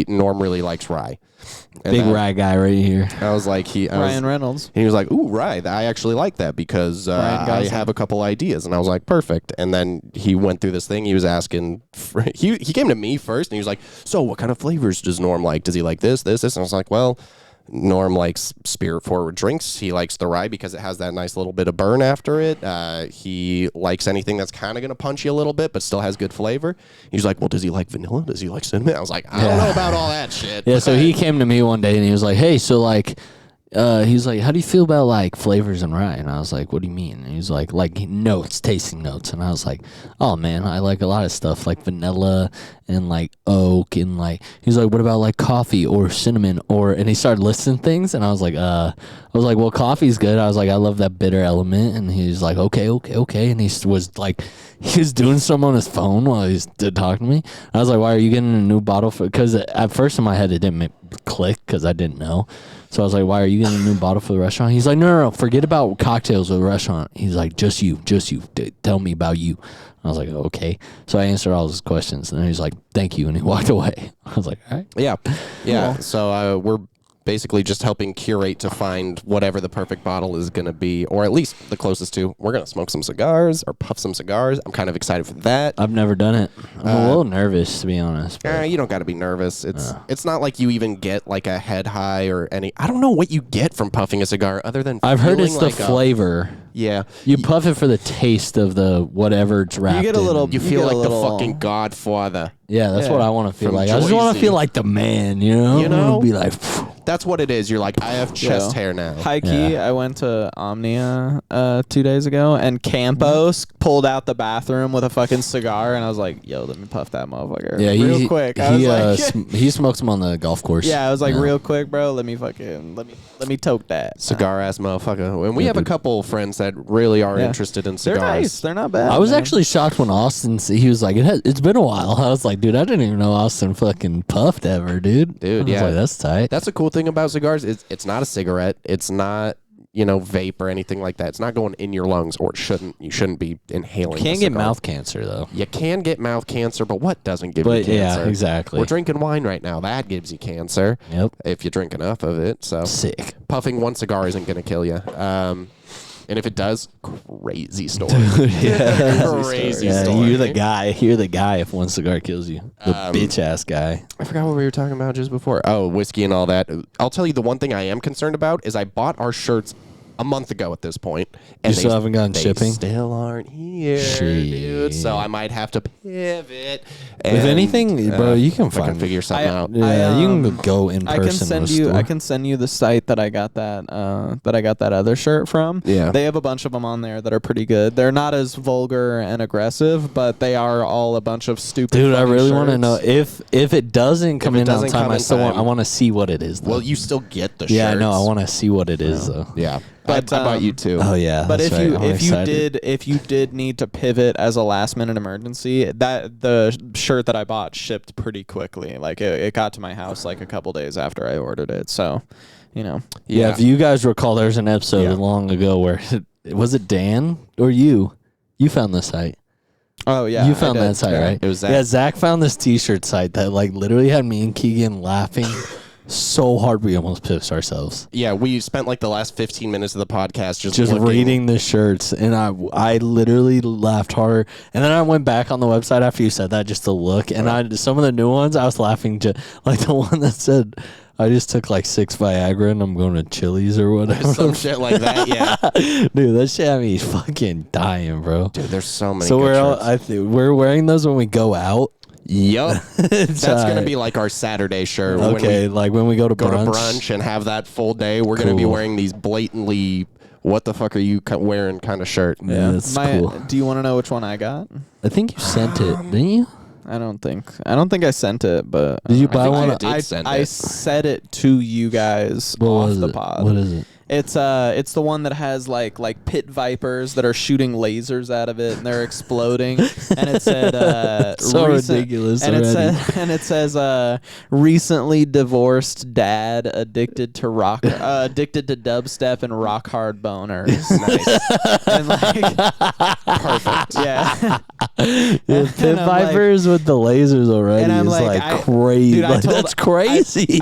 Norm really likes rye. And Big rye guy right here. I was like, Ryan Reynolds. he was like, "Ooh, rye! I actually like that because Ryan I Gosling. have a couple ideas." And I was like, "Perfect." And then he went through this thing. He was asking. He came to me first, and he was like, "So, what kind of flavors does Norm like? Does he like this, this, this?" And I was like, "Well, Norm likes spirit-forward drinks. He likes the rye because it has that nice little bit of burn after it. He likes anything that's kind of going to punch you a little bit, but still has good flavor." He was like, "Well, does he like vanilla? Does he like cinnamon?" I was like, "I don't know about all that shit." Yeah, so he came to me one day and he was like, "Hey, so like," he was like, "How do you feel about like flavors and rye?" And I was like, "What do you mean?" And he was like notes, tasting notes. And I was like, "Oh man, I like a lot of stuff like vanilla and like oak and like." He's like, "What about like coffee or cinnamon or?" And he started listing things, and I was like, "Well, coffee's good." I was like, "I love that bitter element." And he was like, "Okay." And he was like, he was doing something on his phone while he was talking to me. I was like, "Why are you getting a new bottle for?" Because at first in my head it didn't click because I didn't know. So I was like, "Why are you getting a new bottle for the restaurant?" He's like, No, forget about cocktails with the restaurant. He's like, just you. Tell me about you." I was like, "Okay." So I answered all his questions, and then he's like, "Thank you," and he walked away. I was like, "All right." Yeah. So we're basically just helping curate to find whatever the perfect bottle is going to be, or at least the closest to. We're going to smoke some cigars or puff some cigars. I'm kind of excited for that. I've never done it. I'm a little nervous, to be honest. but- You don't got to be nervous. It's not like you even get like a head high or any. I don't know what you get from puffing a cigar other than I've heard it's feeling the like flavor. Yeah. You puff it for the taste of the whatever it's wrapped get a little- in. You You feel get a like little- the fucking Godfather. Yeah, that's Yeah. what I want to feel From like. I just want Jersey. to feel like the man, you know? You I wanna know? be like, That's what it is. You're like, I have chest Yeah. hair now. High key, I went to Omnia 2 days ago, and Campos pulled out the bathroom with a fucking cigar, and I was like, "Yo, let me puff that motherfucker yeah, real quick." I was like, he smokes them on the golf course. "Yeah," I was like, Yeah. "Real quick, bro. Let me toke that." Cigar ass motherfucker. And we Yeah, have a dude. couple friends that really are Yeah. interested in They're cigars. nice. They're not bad. I was man. actually shocked when Austin, he was like, it's been a while. I was like, dude, I didn't even know Austin fucking puffed ever, dude. Dude, I was yeah. like, that's tight. That's a cool thing about cigars. It's not a cigarette. It's not, vape or anything like that. It's not going in your lungs, or it shouldn't. You shouldn't be inhaling. Can't a get cigar. mouth cancer, though. You can get mouth cancer, but what doesn't give you But cancer? yeah, exactly. We're drinking wine right now. That gives you cancer Yep. if you drink enough of it. So Sick. puffing one cigar isn't going to kill you. And if it does, crazy story. Crazy Yeah, story. you're the guy. You're the guy if one cigar kills you. The bitch ass guy. I forgot what we were talking about just before. Oh, whiskey and all that. I'll tell you the one thing I am concerned about is I bought our shirts a month ago at this point, and You still haven't gotten they shipping? Still aren't here, Shit. dude. So I might have to pivot. If and, anything, bro, you can if I can find figure something out. Yeah, you can go in I person. can send to a you. store. I can send you the site that I got that other shirt from. Yeah. they have a bunch of them on there that are pretty good. They're not as vulgar and aggressive, but they are all a bunch of stupid. Dude, I funny really want to shirts. know if it doesn't come it in doesn't on time. come I in still want. time- I want to see what it is. Though. Well, you still get the yeah, I shirts. know. I want to see what it is though. Yeah. But I bought you two. Oh yeah. But that's if right. you I'm if you excited. did need to pivot as a last minute emergency, that the shirt that I bought shipped pretty quickly. Like it got to my house like a couple days after I ordered it. So, you know. Yeah, if you guys recall, there's an episode Yeah. long ago where was it Dan or you? You found the site. Oh yeah, You I found did. that site, Yeah, right? it was Zach. Yeah, Zach found this T-shirt site that like literally had me and Keegan laughing so hard we almost pissed ourselves. Yeah, we spent like the last 15 minutes of the podcast just Just looking. reading the shirts, and I literally laughed harder. And then I went back on the website after you said that just to look, and some of the new ones I was laughing like the one that said, "I just took like 6 Viagra and I'm going to Chili's or whatever." Some shit like that. Yeah, Dude, that shit had me fucking dying, bro. dude, there's so many. So good we're all, shirts. we're wearing those when we go out. Yup. That's gonna alright. be like our Saturday shirt. Okay, When we like when we go to go brunch. to brunch and have that full day, we're gonna be Cool. wearing these blatantly "what the fuck are you wearing" kind of shirt. Yeah, that's cool. Do you want to know which one I got? I think you sent it, didn't you? I don't think I sent it, but Did you I buy think one? I did send I it. said it to you guys What off was the it? pod. What is it? It's the one that has like pit vipers that are shooting lasers out of it and they're exploding. And it said So ridiculous And already. it says recently divorced dad addicted to dubstep and rock hard boners. Nice. And like Perfect. yeah. Yeah, And pit I'm like- vipers with the lasers already And I'm is like, like crazy. Dude, Like, that's crazy.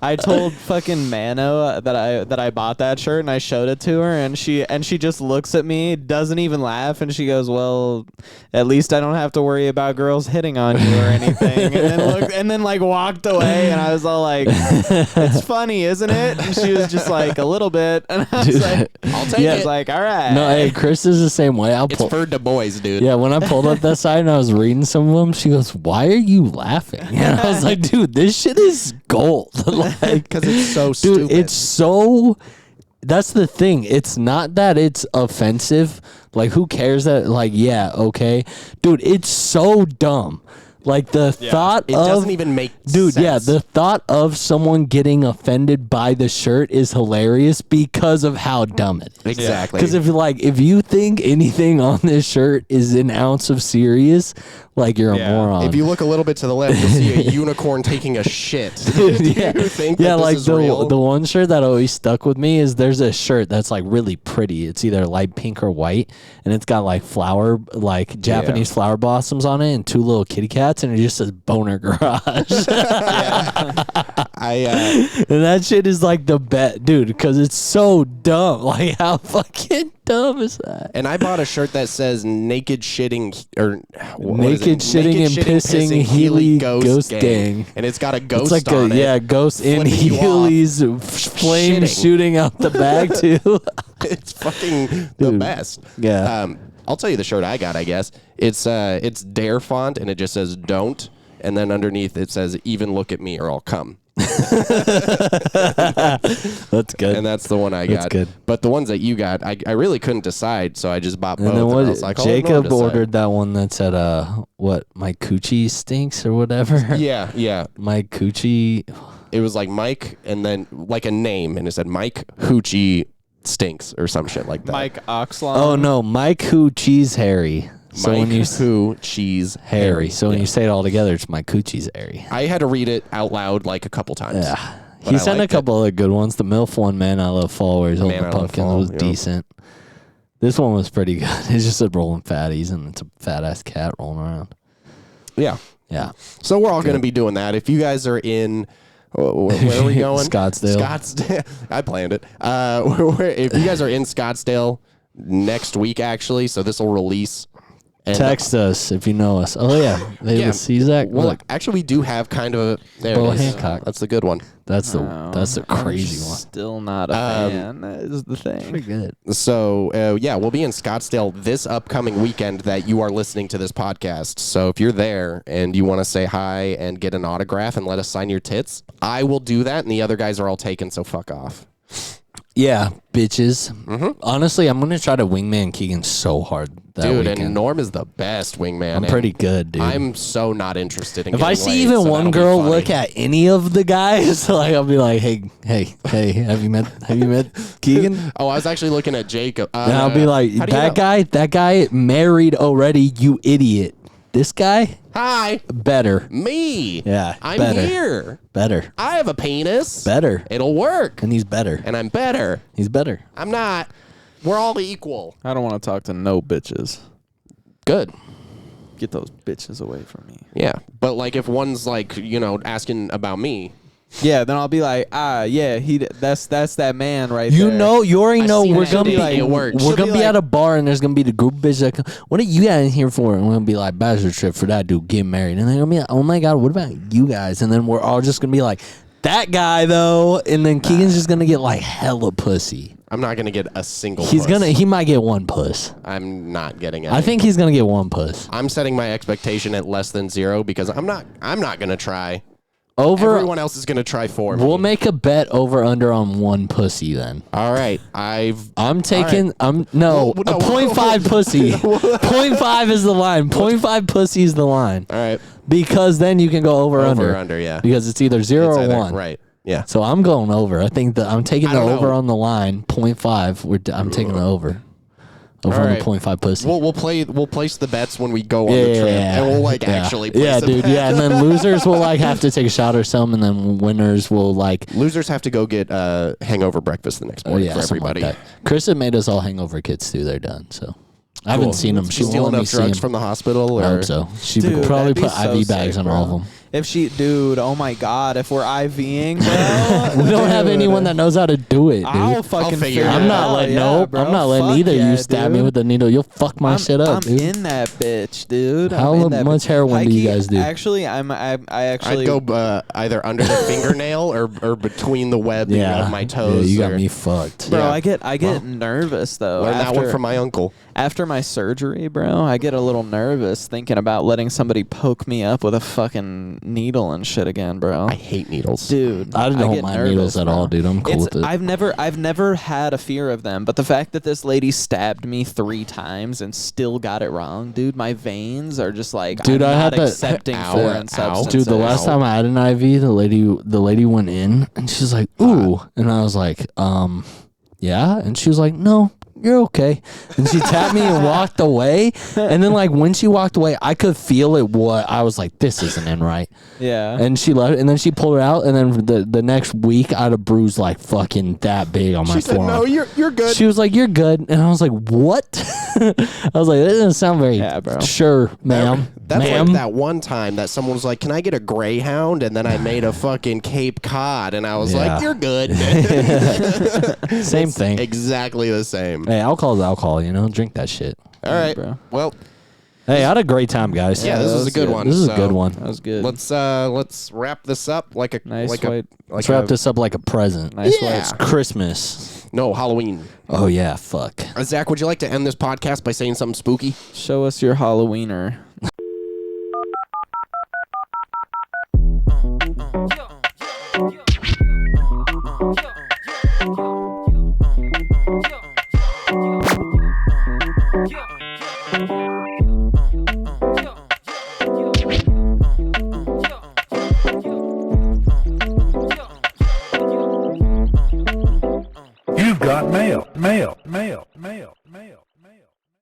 I told fucking Mano that I bought that shirt and I showed it to her and she just looks at me, doesn't even laugh, and she goes, "Well, at least I don't have to worry about girls hitting on you or anything." and then like walked away and I was all like, "It's funny, isn't it?" And she was just like, "A little bit." And I was Dude, like, I'll take I was it. like, "All right." No, hey, Chris is the same way. It's for the boys, dude. Yeah, when I pulled up that site and I was reading some of them, she goes, "Why are you laughing?" And I was like, "Dude, this shit is gold." Like, Because it's so dude, stupid. it's so. That's the thing. It's not that it's offensive. Like, who cares that? Like, yeah, okay, dude. It's so dumb. Like the thought It of doesn't even make dude, sense. yeah, the thought of someone getting offended by the shirt is hilarious because of how dumb it is. Exactly. Because if you think anything on this shirt is an ounce of serious, like you're a moron. If you look a little bit to the left, you'll see a unicorn taking a shit. Dude, Do yeah, you think yeah, that this like is real? the one shirt that always stuck with me is there's a shirt that's like really pretty. It's either light pink or white, and it's got like Japanese flower blossoms on it and 2 little kitty cats, and it just says Boner Garage. And that shit is like the bet, dude, because it's so dumb. Like, how fucking dumb is that? And I bought a shirt that says "naked shitting" or what is it? Naked shitting and pissing Healy Ghost Gang. and it's got a ghost It's like on it. ghost in flipping you off. Healy's flame Shitting. shooting out the bag too. It's fucking the Dude. best. Yeah. I'll tell you the shirt I got. I guess it's Dare font, and it just says "Don't," and then underneath it says "Even look at me or I'll come." That's good. And that's the one I That's got. good. But the ones that you got, I really couldn't decide, so I just bought both. And then and I what? was like, I'll let Norm Jacob decide. ordered that one that said, what? My coochie stinks or whatever. Yeah. My coochie. It was like Mike, and then like a name, and it said Mike Hoochie stinks or some shit like that. Mike Oxlong. Oh no, my coochie's hairy. So Mike when you Who Cheese hairy. So when Yeah. you say it all together, it's my coochie's hairy. I had to read it out loud like a couple times. Yeah. But He I sent a liked it. couple of good ones. The MILF one, Man I Love Fall, where he's holding Man the I Love pumpkins, Fall, was yeah. decent. This one was pretty good. It's just a rolling fatties, and it's a fat ass cat rolling around. Yeah. Yeah. So we're all going to be doing that. If you guys are in, where are we going? Scottsdale. Scottsdale. I planned it. If you guys are in Scottsdale next week, actually, so this will release. And Text us if you know us. Oh yeah, they Yeah. will see Zach. Well, Look, actually, we do have kind of a. There Bo it is. Hancock. That's the good one. that's the crazy one. Still not a fan. That is the thing. Pretty good. So, yeah, we'll be in Scottsdale this upcoming weekend that you are listening to this podcast. So if you're there and you want to say hi and get an autograph and let us sign your tits, I will do that. And the other guys are all taken, so fuck off. Yeah, bitches. Honestly, I'm gonna try to wingman Keegan so hard that Dude, weekend. and Norm is the best wingman. I'm pretty good, dude. I'm so not interested in if getting I see laid, even so one that'll be girl funny. look at any of the guys, like I'll be like, hey, have you met Keegan? Oh, I was actually looking at Jacob. And I'll be like, how do you know? that guy married already, you idiot. This guy, Hi, better. me. Yeah, I'm better. here. Better. I have a penis. Better. It'll work. And he's better. And I'm better. He's better. I'm not. We're all equal. I don't want to talk to no bitches. Good. Get those bitches away from me. Yeah, but like if one's like asking about me, Yeah, then I'll be like, yeah, that's that man right You there. know, you already know seen we're that gonna be video. It works. we're She'll gonna be be like- at a bar and there's gonna be the group of bitches that come, what are you guys in here for? And we're gonna be like, bachelor trip for that dude getting married. And they're gonna be like, oh my god, what about you guys? And then we're all just gonna be like, that guy though. And then Keegan's just gonna get like hella pussy. I'm not gonna get a single. He might get one puss. I'm not getting it. I think he's gonna get one puss. I'm setting my expectation at less than 0 because I'm not gonna try. Over. Everyone else is gonna try for me. We'll make a bet over under on one pussy then. All right, I'm taking. I'm no, Well, no. a 0.5 pussy. 0.5 is the line. 0.5 pussy is the line. all right. Because then you can go over Over under, yeah. Because it's either 0 It's or either- 1. Right. Yeah. So I'm going over. I think that I'm taking I the don't over know. on the line. 0.5. I'm taking the over. Over All on right. the 0.5 pussy. We'll place the bets when we go on the trip, and we'll actually place yeah, a dude. bet. Yeah, and then losers will have to take a shot or something, and then winners will Losers have to go get hangover breakfast the next morning for something like everybody. that. Chris had made us all hangover kits too. They're done. So I haven't seen them. She She's won't stealing let me enough see drugs them. from the hospital, or I hope so. She Dude, would probably that'd be put so IV bags sick, on all bro. of them. If dude, oh my god, if we're IVing, bro, We don't have dude, anyone that knows how to do it, dude. I'll fucking figure figure it it I'm not out. letting Yeah, bro. I'm not letting Fuck either of yeah, you stab me dude. with the needle. You'll fuck my shit up, I'm dude. in that bitch, dude. How I'm in that much bitch. heroin do you Hikey, guys do? Actually, I actually I'd go either under the fingernail or between the webbing of my toes. Yeah, you got or- me fucked. Bro, Yeah. I get nervous though. Learn that one from my uncle. After my surgery, bro, I get a little nervous thinking about letting somebody poke me up with a fucking needle and shit again, bro. I hate needles. Dude, I don't get mind nervous, needles at bro. all, dude. I'm cool with it. I've never had a fear of them, but the fact that this lady stabbed me 3 times and still got it wrong, dude, my veins are just like, Dude, I'm I not had that- accepting Ow, foreign ow. substances. Dude, the last time I had an IV, the lady went in and she's like, "Ooh," and I was like, yeah," and she was like, "No, you're okay," and she tapped me and walked away. And then like when she walked away, I could feel it. What I was like, this isn't in right. Yeah. And she left, and then she pulled it out, and then the next week, I had a bruise like fucking that big on my She said, forearm. "No, you're good." She was like, "You're good," and I was like, "What?" I was like, "That doesn't sound very Yeah, bro. sure, ma'am." That's ma'am. like that one time that someone was like, "Can I get a Greyhound?" And then I made a fucking Cape Cod, and I was Yeah. like, "You're good." Same thing. Exactly the same. Hey, alcohol is alcohol, drink that shit. All right. bro. Well, Hey, I had a great time, guys. yeah, this that was a was good good. one. This is a So, good one. That was good. Let's wrap this up like a Nice like white- a Let's wrap this up like a present. Nice Yeah. white It's Christmas. No, Halloween. Oh yeah, fuck. Zach, would you like to end this podcast by saying something spooky? Show us your Halloweener. You've got mail.